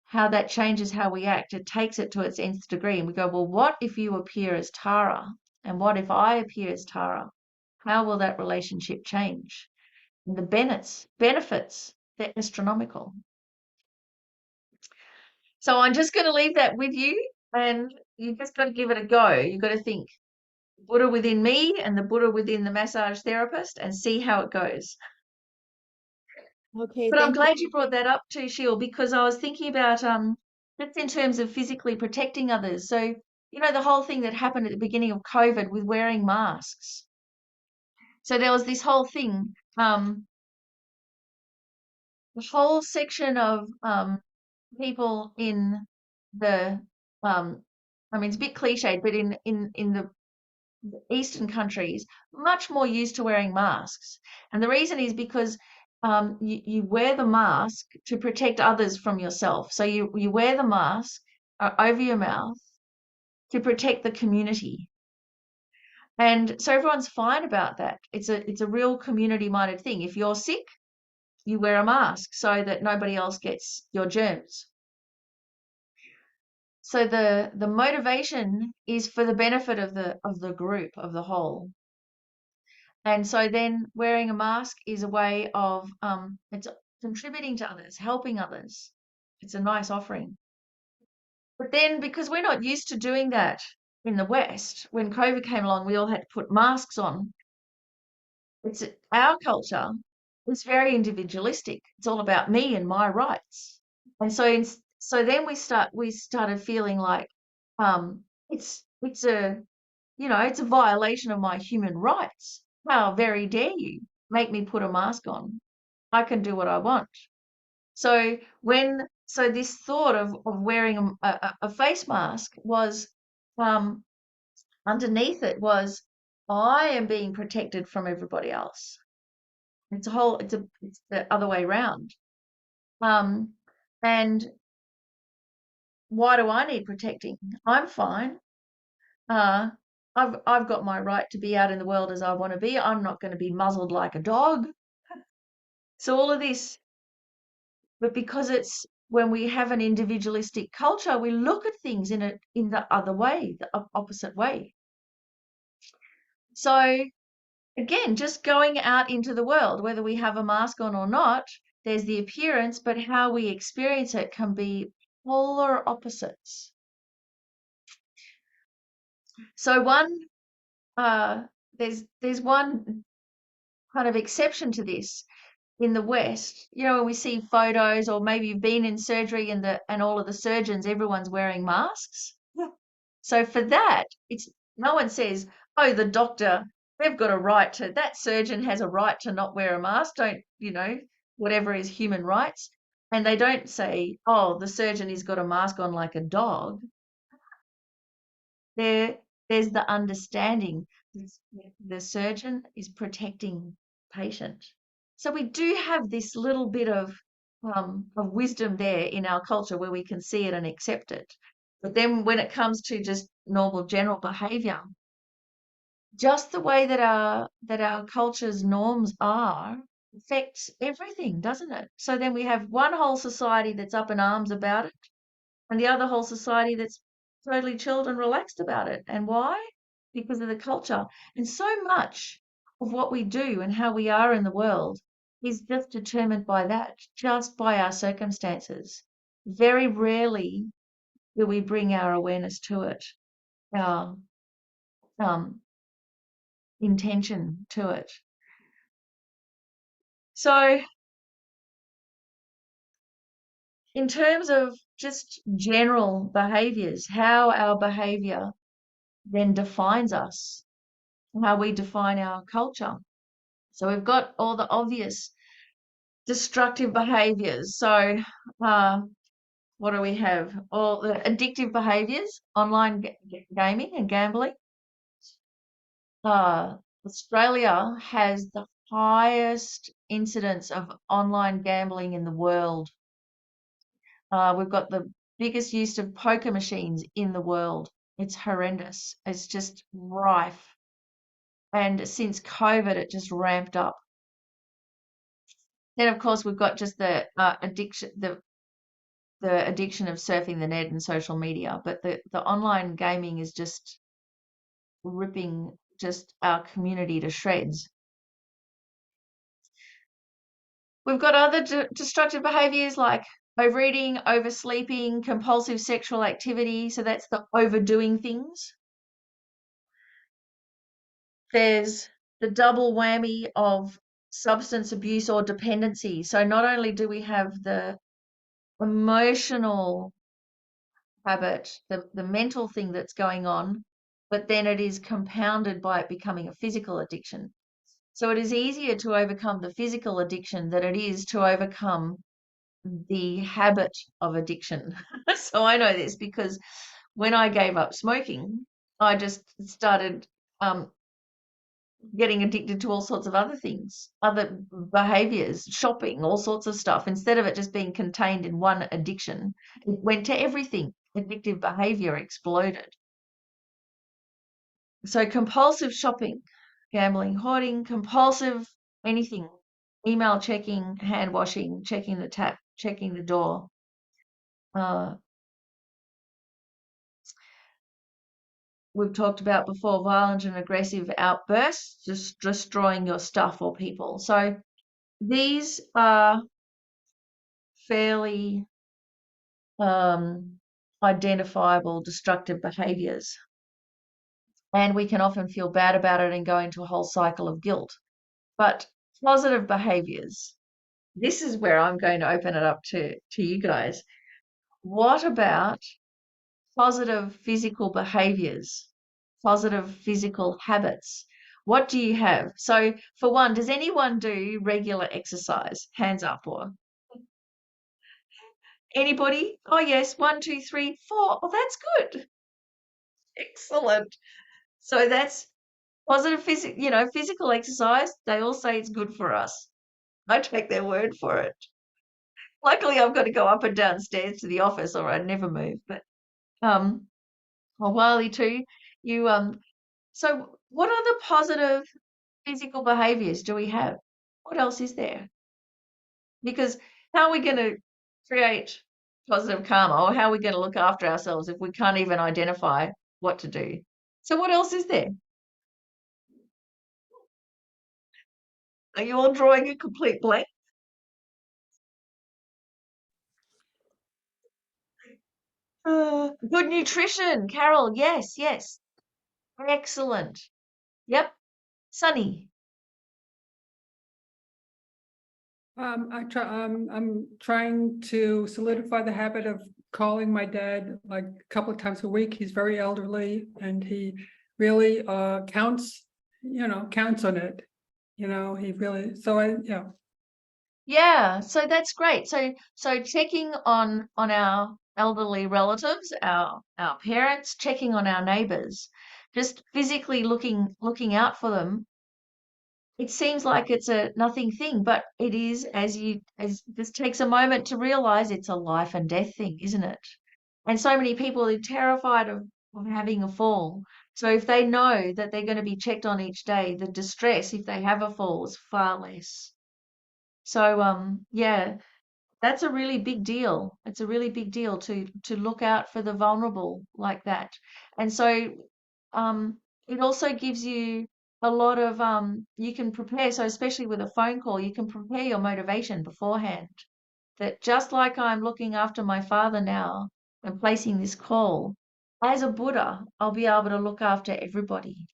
S1: how that changes how we act. It takes it to its nth degree. And we go, well, what if you appear as Tara? And what if I appear as Tara? How will that relationship change? And the benefits, they're astronomical. So I'm just going to leave that with you, and you just got to give it a go. You've got to think Buddha within me and the Buddha within the massage therapist, and see how it goes.
S2: Okay,
S1: But I'm
S2: thank you.
S1: glad you brought that up too, Sheil, because I was thinking about just in terms of physically protecting others. So, you know, the whole thing that happened at the beginning of COVID with wearing masks. So there was this whole thing, the whole section of people in the I mean, it's a bit cliched, but in the Eastern countries, much more used to wearing masks. And the reason is because you wear the mask to protect others from yourself. So you wear the mask over your mouth to protect the community. And so everyone's fine about that. It's a real community-minded thing. If you're sick, you wear a mask so that nobody else gets your germs. So the motivation is for the benefit of the group, of the whole. And so then wearing a mask is a way of it's contributing to others, helping others. It's a nice offering. But then because we're not used to doing that in the West, when COVID came along, we all had to put masks on. It's our culture is very individualistic. It's all about me and my rights. And so then we started feeling like it's a it's a violation of my human rights. How very dare you make me put a mask on? I can do what I want. So this thought of wearing a face mask was underneath it was, I am being protected from everybody else. It's the other way around. And why do I need protecting? I'm fine. I've got my right to be out in the world as I want to be. I'm not going to be muzzled like a dog. So all of this, but because it's when we have an individualistic culture, we look at things in the other way, the opposite way. So again, just going out into the world, whether we have a mask on or not, there's the appearance, but how we experience it can be polar opposites. So there's one kind of exception to this in the West. You know, when we see photos, or maybe you've been in surgery and all of the surgeons, everyone's wearing masks. So for that, it's no one says, oh, the doctor, they've got a right to, that surgeon has a right to not wear a mask. Don't, whatever is human rights. And they don't say, oh, the surgeon has got a mask on like a dog. There's the understanding the surgeon is protecting patient. So we do have this little bit of wisdom there in our culture where we can see it and accept it. But then when it comes to just normal general behavior, just the way that our culture's norms are affects everything, doesn't it? So then we have one whole society that's up in arms about it, and the other whole society that's totally chilled and relaxed about it. And why? Because of the culture. And so much of what we do and how we are in the world is just determined by that, just by our circumstances. Very rarely do we bring our awareness to it, our intention to it. So in terms of just general behaviors, how our behavior then defines us, how we define our culture. So we've got all the obvious destructive behaviors. So what do we have? All the addictive behaviors, online gaming and gambling. Australia has the highest incidence of online gambling in the world. We've got the biggest use of poker machines in the world. It's horrendous. It's just rife. And since COVID, it just ramped up. Then, of course, we've got just the addiction, the addiction of surfing the net and social media. But the online gaming is just ripping just our community to shreds. We've got other destructive behaviors like overeating, oversleeping, compulsive sexual activity. So that's the overdoing things. There's the double whammy of substance abuse or dependency. So not only do we have the emotional habit, the mental thing that's going on, but then it is compounded by it becoming a physical addiction. So it is easier to overcome the physical addiction than it is to overcome the habit of addiction. So I know this because when I gave up smoking, I just started getting addicted to all sorts of other things, other behaviors, shopping, all sorts of stuff. Instead of it just being contained in one addiction, it went to everything. Addictive behavior exploded. So compulsive shopping, gambling, hoarding, compulsive anything, email checking, hand washing, checking the tap, checking the door. We've talked about before, violent and aggressive outbursts, just destroying your stuff or people. So these are fairly identifiable destructive behaviors. And we can often feel bad about it and go into a whole cycle of guilt. But positive behaviors, this is where I'm going to open it up to you guys. What about positive physical behaviors, positive physical habits? What do you have? So for one, does anyone do regular exercise? Hands up. Or anybody? Oh yes, 1, 2, 3, 4. Oh, that's good. Excellent. So that's positive physical exercise. They all say it's good for us. I take their word for it. Luckily, I've got to go up and downstairs to the office, or I'd never move. But Wiley too. You So what other positive physical behaviors do we have? What else is there? Because how are we going to create positive karma, or how are we going to look after ourselves if we can't even identify what to do? So what else is there? Are you all drawing a complete blank? Good nutrition, Carol. Yes, yes. Excellent. Yep. Sunny.
S6: I'm trying to solidify the habit of calling my dad like a couple of times a week. He's very elderly and he really counts on it. He really,
S1: Yeah, so that's great. So checking on our elderly relatives, our parents, checking on our neighbors, just physically looking out for them. It seems like it's a nothing thing, but it is, as this takes a moment to realize, it's a life and death thing, isn't it? And so many people are terrified of having a fall. So if they know that they're going to be checked on each day, the distress if they have a fall is far less. So yeah, that's a really big deal. It's a really big deal to look out for the vulnerable like that. And so it also gives you a lot of you can prepare. So especially with a phone call, you can prepare your motivation beforehand. That just like I'm looking after my father now and placing this call, as a Buddha, I'll be able to look after everybody.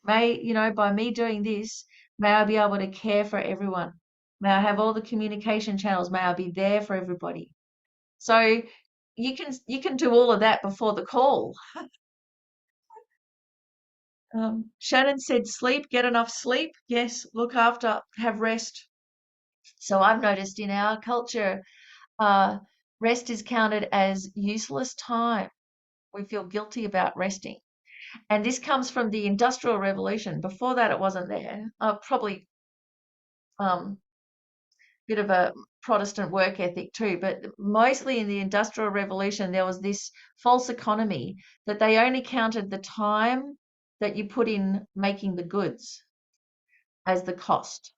S1: By me doing this, may I be able to care for everyone. May I have all the communication channels. May I be there for everybody. So you can do all of that before the call. Shannon said sleep, get enough sleep. Yes, look after, have rest. So I've noticed in our culture, rest is counted as useless time. We feel guilty about resting. And this comes from the Industrial Revolution. Before that, it wasn't there. Probably bit of a Protestant work ethic too, but mostly in the Industrial Revolution, there was this false economy that they only counted the time that you put in making the goods as the cost.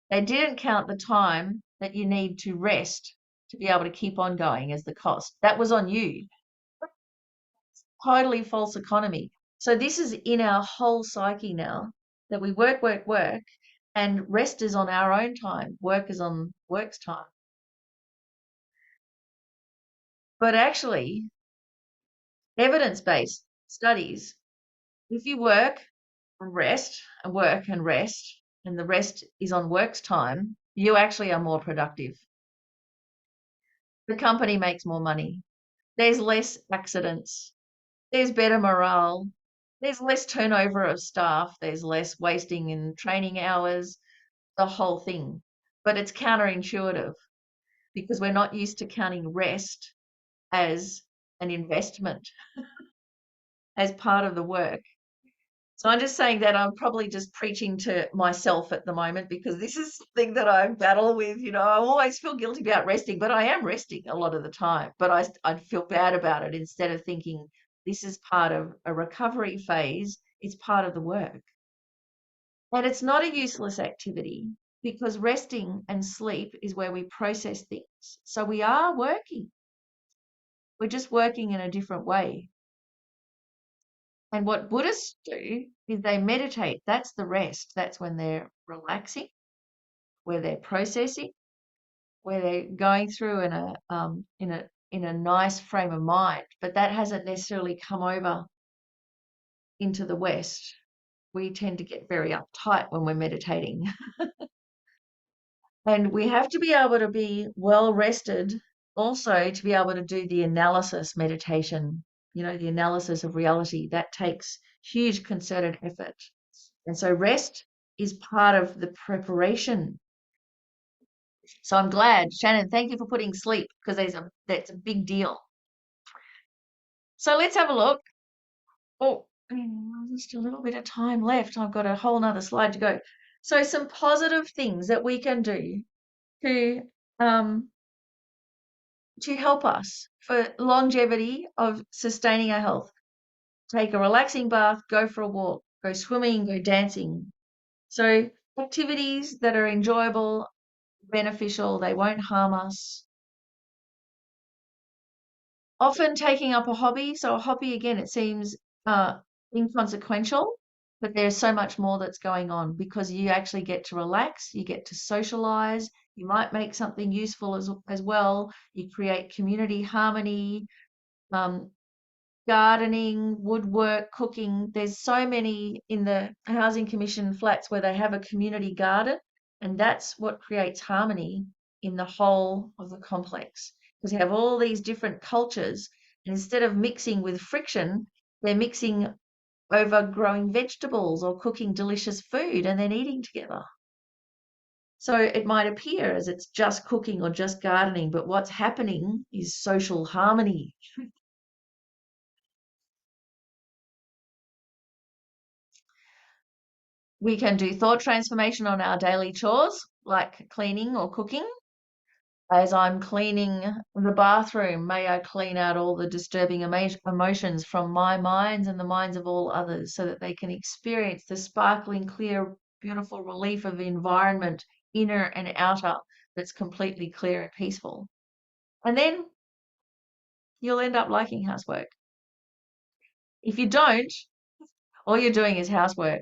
S1: They didn't count the time that you need to rest to be able to keep on going as the cost. That was on you. Totally false economy. So this is in our whole psyche now, that we work, work, work, and rest is on our own time. Work is on work's time. But actually, evidence-based studies, if you work and rest and work and rest, and the rest is on work's time, you actually are more productive. The company makes more money. There's less accidents. There's better morale. There's less turnover of staff. There's less wasting in training hours, the whole thing. But it's counterintuitive because we're not used to counting rest as an investment, as part of the work. So I'm just saying that I'm probably just preaching to myself at the moment because this is something that I battle with. I always feel guilty about resting, but I am resting a lot of the time. But I feel bad about it instead of thinking this is part of a recovery phase. It's part of the work. And it's not a useless activity because resting and sleep is where we process things. So we are working. We're just working in a different way. And what Buddhists do is they meditate. That's the rest. That's when they're relaxing, where they're processing, where they're going through in a nice frame of mind. But that hasn't necessarily come over into the West. We tend to get very uptight when we're meditating. And we have to be able to be well rested also to be able to do the analysis meditation, the analysis of reality. That takes huge concerted effort. And so rest is part of the preparation. So I'm glad, Shannon, thank you for putting sleep because that's a big deal. So let's have a look. Oh, just a little bit of time left. I've got a whole nother slide to go. So some positive things that we can do to help us for longevity of sustaining our health. Take a relaxing bath, go for a walk, go swimming, go dancing. So activities that are enjoyable, beneficial, they won't harm us. Often taking up a hobby. So a hobby, again, it seems inconsequential, but there's so much more that's going on because you actually get to relax, you get to socialize, you might make something useful as well. You create community harmony, um, gardening, woodwork, cooking. There's so many in the Housing Commission flats where they have a community garden, and that's what creates harmony in the whole of the complex. Because you have all these different cultures, and instead of mixing with friction, they're mixing over growing vegetables or cooking delicious food and then eating together. So it might appear as it's just cooking or just gardening, but what's happening is social harmony. We can do thought transformation on our daily chores, like cleaning or cooking. As I'm cleaning the bathroom, may I clean out all the disturbing emotions from my minds and the minds of all others so that they can experience the sparkling, clear, beautiful relief of the environment, inner and outer, that's completely clear and peaceful. And then you'll end up liking housework. If you don't, all you're doing is housework.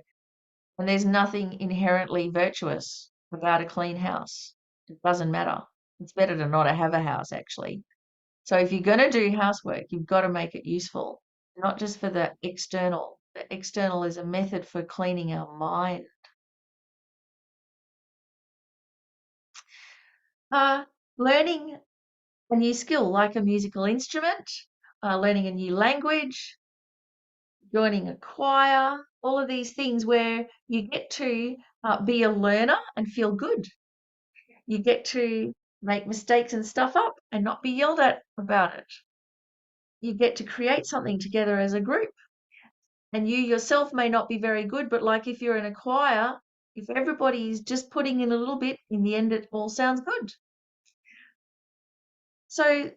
S1: And there's nothing inherently virtuous about a clean house. It doesn't matter. It's better to not have a house, actually. So if you're going to do housework, you've got to make it useful, not just for the external. The external is a method for cleaning our mind. Learning a new skill, like a musical instrument, learning a new language, joining a choir, all of these things where you get to be a learner and feel good. You get to make mistakes and stuff up and not be yelled at about it. You get to create something together as a group. And you yourself may not be very good, but like if you're in a choir, if everybody's just putting in a little bit, in the end, it all sounds good. So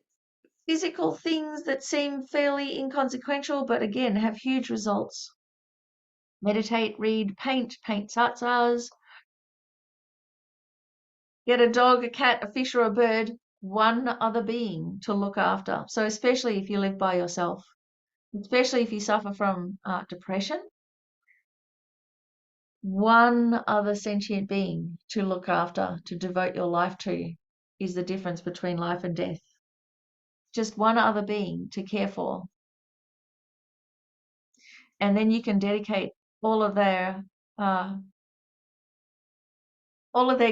S1: physical things that seem fairly inconsequential, but again, have huge results. Meditate, read, paint tsatsas, get a dog, a cat, a fish, or a bird, one other being to look after. So especially if you live by yourself, especially if you suffer from depression, one other sentient being to look after, to devote your life to, is the difference between life and death. Just one other being to care for. And then you can dedicate all of their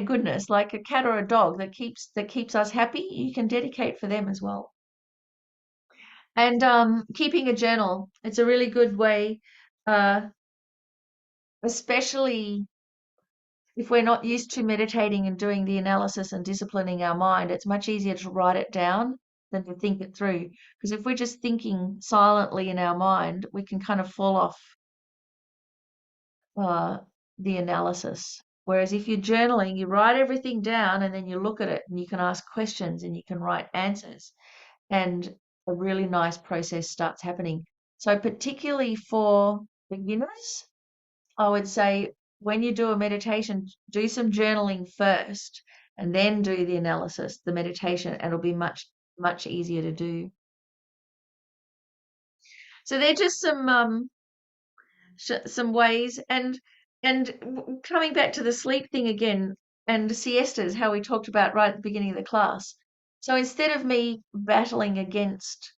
S1: goodness, like a cat or a dog that keeps us happy, you can dedicate for them as well. And keeping a journal, it's a really good way, especially if we're not used to meditating and doing the analysis and disciplining our mind. It's much easier to write it down than to think it through. Because if we're just thinking silently in our mind, we can kind of fall off the analysis. Whereas if you're journaling, you write everything down and then you look at it and you can ask questions and you can write answers. And a really nice process starts happening. So particularly for beginners, I would say when you do a meditation, do some journaling first and then do the analysis, the meditation, and it'll be much, much easier to do. So they're just some ways. And coming back to the sleep thing again, and siestas, how we talked about right at the beginning of the class. So instead of me battling against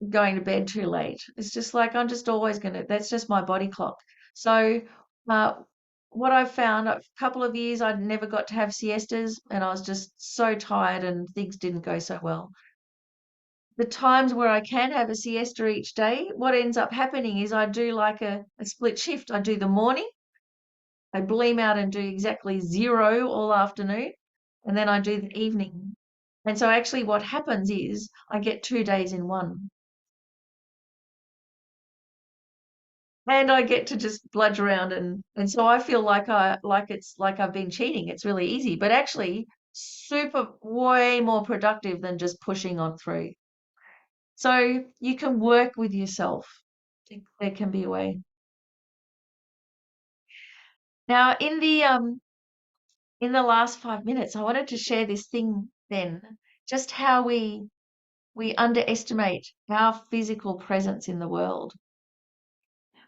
S1: going to bed too late, it's just like I'm just always that's just my body clock. So what I've found, a couple of years I never got to have siestas and I was just so tired and things didn't go so well. The times where I can have a siesta each day, what ends up happening is I do like a split shift. I do the morning, I bleem out and do exactly 0 all afternoon, and then I do the evening. And so actually what happens is I get 2 days in one. And I get to just bludge around and so I feel like I've been cheating. It's really easy, but actually way more productive than just pushing on through. So you can work with yourself. There can be a way. Now in the last 5 minutes, I wanted to share this thing then, just how we we underestimate our physical presence in the world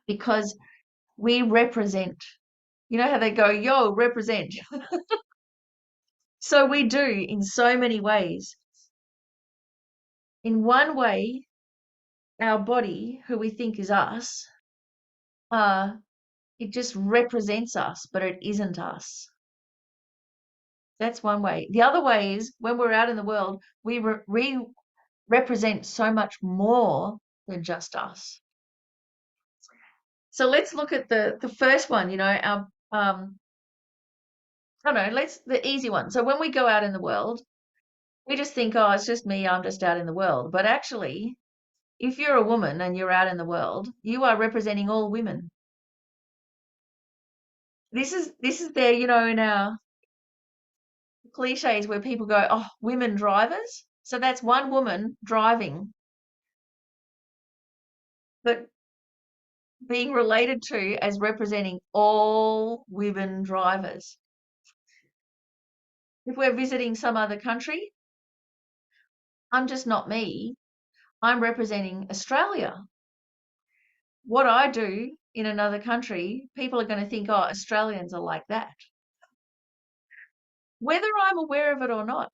S1: because we represent. You know how they go, yo, represent. So we do in so many ways. In one way, our body, who we think is us, it just represents us, but it isn't us. That's one way. The other way is when we're out in the world, we represent so much more than just us. So let's look at the first one, you know, our I don't know, the easy one. So when we go out in the world, we just think, oh, it's just me, I'm just out in the world. But actually, if you're a woman and you're out in the world, you are representing all women. This is there, you know, in our cliches where people go, oh, women drivers. So that's one woman driving, but being related to as representing all women drivers. If we're visiting some other country, I'm just not me. I'm representing Australia. What I do in another country, people are going to think, oh, Australians are like that. Whether I'm aware of it or not.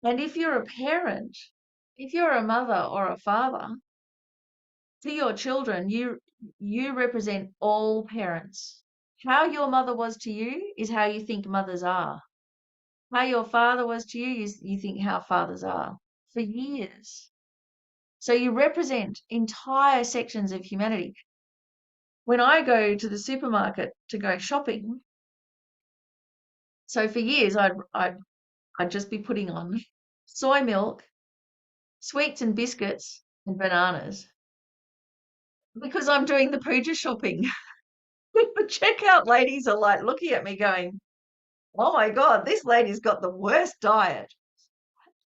S1: And if you're a parent, if you're a mother or a father, to your children, you represent all parents. How your mother was to you is how you think mothers are. How your father was to you is you think how fathers are for years. So you represent entire sections of humanity. When I go to the supermarket to go shopping, so for years I'd just be putting on soy milk, sweets and biscuits, and bananas because I'm doing the puja shopping. The checkout ladies are like looking at me going, oh my God, this lady's got the worst diet.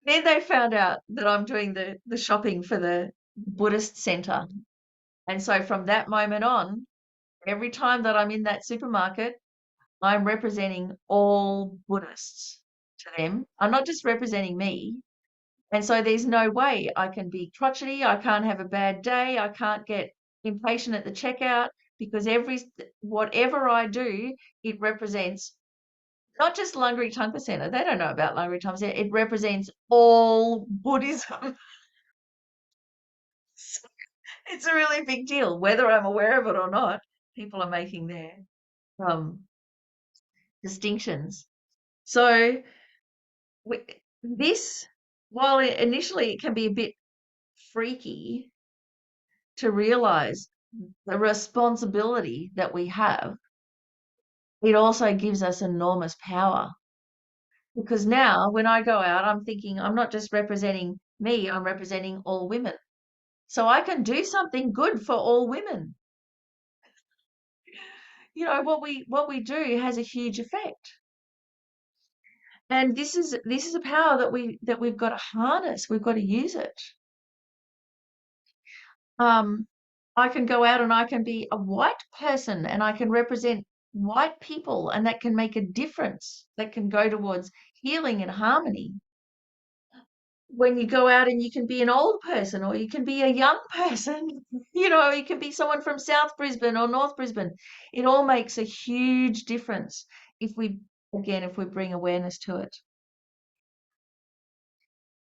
S1: Then they found out that I'm doing the shopping for the Buddhist center. And so from that moment on, every time that I'm in that supermarket, I'm representing all Buddhists to them. I'm not just representing me. And so there's no way I can be crotchety. I can't have a bad day. I can't get impatient at the checkout because whatever I do, it represents not just Lungri Tangpa Center. They don't know about Lungri Tangpa Center. It represents all Buddhism. It's a really big deal, whether I'm aware of it or not. People are making their distinctions. So this, while initially it can be a bit freaky to realize the responsibility that we have, it also gives us enormous power. Because now when I go out, I'm thinking I'm not just representing me, I'm representing all women. So I can do something good for all women. You know, what we do has a huge effect. And this is a power that we've got to harness. We've got to use it. I can go out and I can be a white person and I can represent white people, and that can make a difference. That can go towards healing and harmony. When you go out and you can be an old person or you can be a young person, you know, you can be someone from South Brisbane or North Brisbane. It all makes a huge difference if we bring awareness to it.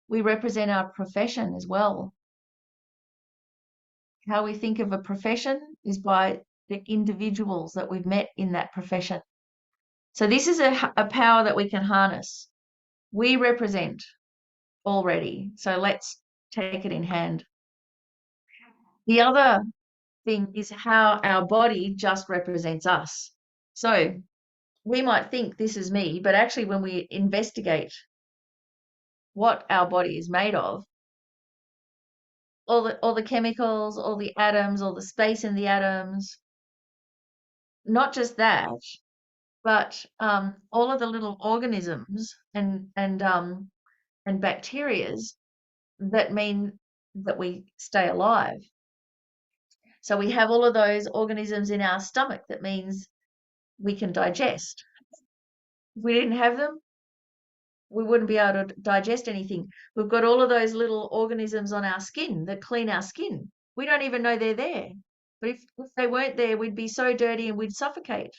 S1: We represent our profession as well. How we think of a profession is by the individuals that we've met in that profession. So this is a power that we can harness. We represent already. So let's take it in hand. The other thing is how our body just represents us. So we might think this is me, but actually when we investigate what our body is made of, all the chemicals, all the atoms, all the space in the atoms, not just that, but all of the little organisms and bacterias that mean that we stay alive. So we have all of those organisms in our stomach that means we can digest. If we didn't have them, we wouldn't be able to digest anything. We've got all of those little organisms on our skin that clean our skin. We don't even know they're there. But if they weren't there, we'd be so dirty and we'd suffocate.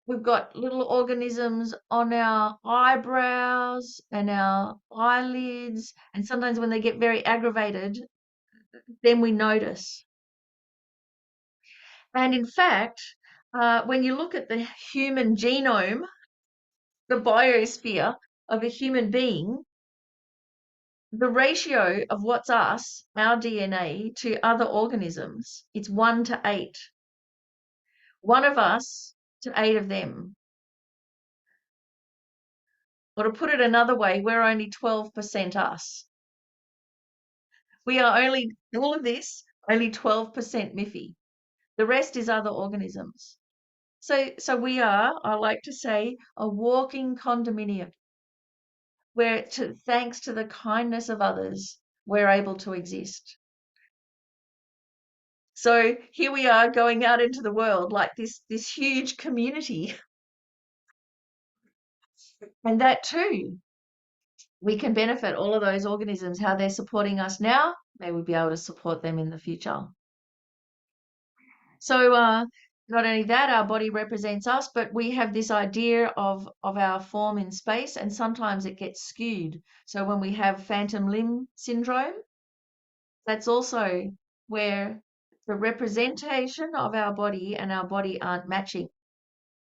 S1: We've got little organisms on our eyebrows and our eyelids. And sometimes when they get very aggravated, then we notice. And in fact, when you look at the human genome, the biosphere of a human being, the ratio of what's us, our DNA, to other organisms, it's 1 to 8. 1 of us to 8 of them. Or to put it another way, we're only 12% us. We are only, all of this, only 12% Miffi. The rest is other organisms. So we are, I like to say, a walking condominium where, thanks to the kindness of others, we're able to exist. So here we are going out into the world like this huge community. And that too, we can benefit all of those organisms, how they're supporting us now, may we be able to support them in the future. So not only that, our body represents us, but we have this idea of our form in space, and sometimes it gets skewed. So when we have phantom limb syndrome, that's also where the representation of our body and our body aren't matching.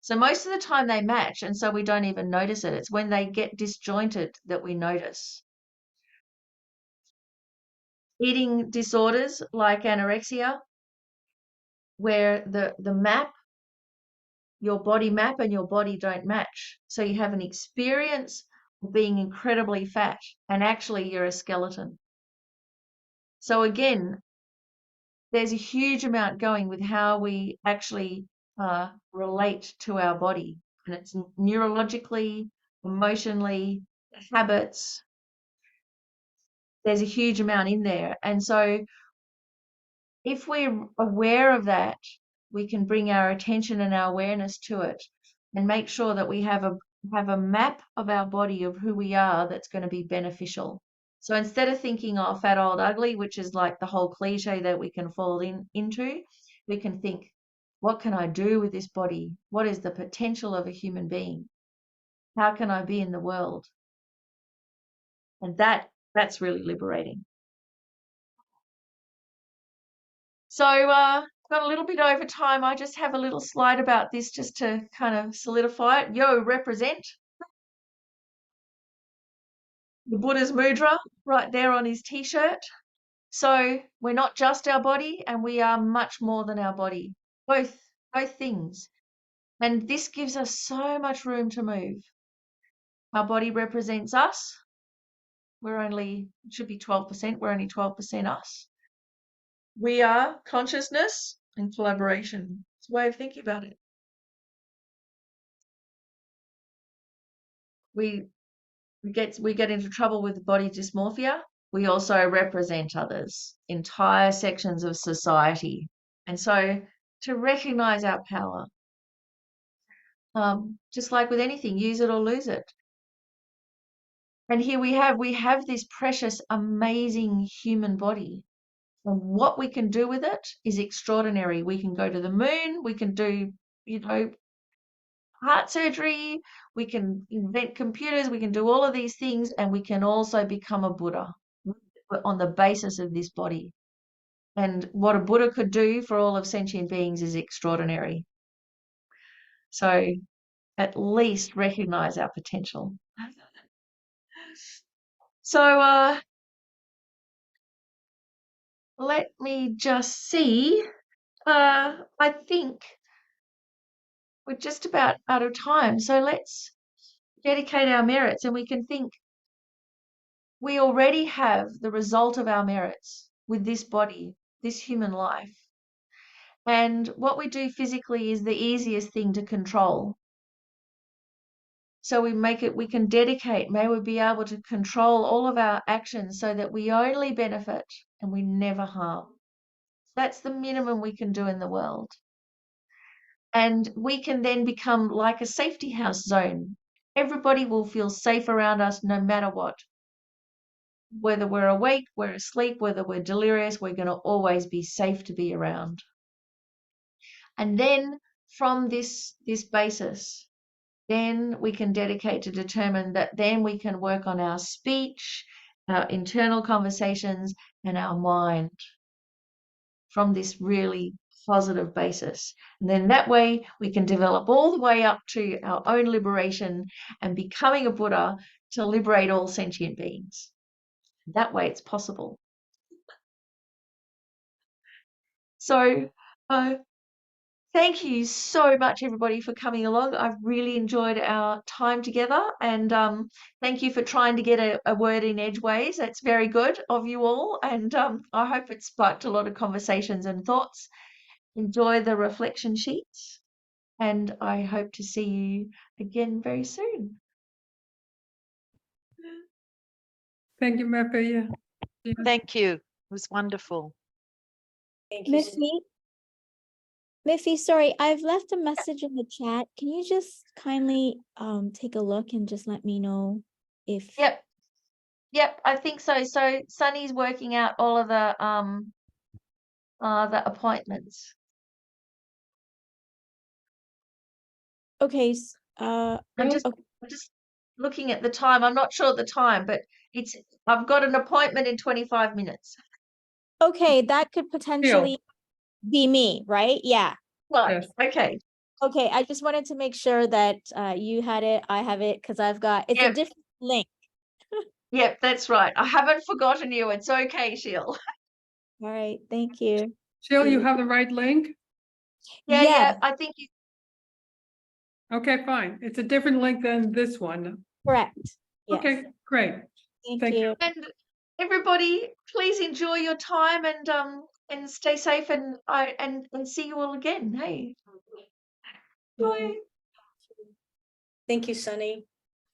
S1: So most of the time they match, and so we don't even notice it. It's when they get disjointed that we notice. Eating disorders like anorexia, where the map, your body map and your body don't match. So you have an experience of being incredibly fat, and actually you're a skeleton. So again, there's a huge amount going with how we actually relate to our body. And it's neurologically, emotionally, habits. There's a huge amount in there. And so if we're aware of that, we can bring our attention and our awareness to it and make sure that we have a map of our body of who we are that's going to be beneficial. So instead of thinking, oh, fat, old, ugly, which is like the whole cliche that we can fall into, we can think, what can I do with this body? What is the potential of a human being? How can I be in the world? And that's really liberating. So got a little bit over time. I just have a little slide about this just to kind of solidify it. Yo, represent. The Buddha's mudra right there on his t-shirt. So we're not just our body, and we are much more than our body. Both things. And this gives us so much room to move. Our body represents us. It should be 12%. We're only 12% us. We are consciousness and collaboration. It's a way of thinking about it. We get into trouble with body dysmorphia. We also represent others, entire sections of society. And so to recognize our power, just like with anything, use it or lose it. And here we have this precious, amazing human body. And what we can do with it is extraordinary. We can go to the moon. We can do, heart surgery. We can invent computers. We can do all of these things. And we can also become a Buddha on the basis of this body. And what a Buddha could do for all of sentient beings is extraordinary. So at least recognize our potential. So let me just see. I think we're just about out of time. So let's dedicate our merits, and we can think we already have the result of our merits with this body, this human life. And what we do physically is the easiest thing to control. So we can dedicate, may we be able to control all of our actions so that we only benefit and we never harm. That's the minimum we can do in the world. And we can then become like a safety house zone Everybody will feel safe around us no matter what. Whether we're awake, we're asleep, whether we're delirious, we're going to always be safe to be around. And then from this basis, then we can dedicate to determine that then we can work on our speech, our internal conversations, and our mind from this really positive basis. And then that way we can develop all the way up to our own liberation and becoming a Buddha to liberate all sentient beings. That way it's possible. So thank you so much, everybody, for coming along. I've really enjoyed our time together, and thank you for trying to get a word in edgeways. That's very good of you all, and I hope it sparked a lot of conversations and thoughts. Enjoy the reflection sheets, and I hope to see you again very soon.
S6: Thank you, Miffi. Yeah.
S5: Thank you. It was wonderful.
S4: Thank you.
S2: Miffi, sorry, I've left a message in the chat. Can you just kindly take a look and just let me know if
S1: Yep, I think so. So Sunny's working out all of the appointments.
S2: okay.
S1: I'm just looking at the time. I'm not sure of the time, but I've got an appointment in 25 minutes.
S2: Okay, that could potentially be me, right? Yeah.
S1: Right.
S6: Yes.
S1: Okay.
S2: Okay, I just wanted to make sure that you had it, I have it, because it's a
S1: Yep.
S2: different link.
S1: Yep, that's right. I haven't forgotten you. It's okay, Sheila.
S2: All right, thank you.
S6: Jill, you have the right link?
S1: Yeah,
S2: Yes,
S1: I think you.
S6: Okay, fine. It's a different link than this one.
S2: correct. Yes.
S6: Okay, great.
S2: Thank
S6: Thank
S2: you.
S1: And everybody, please enjoy your time and stay safe and see you all again. Hey. Bye.
S4: Thank you, Sunny.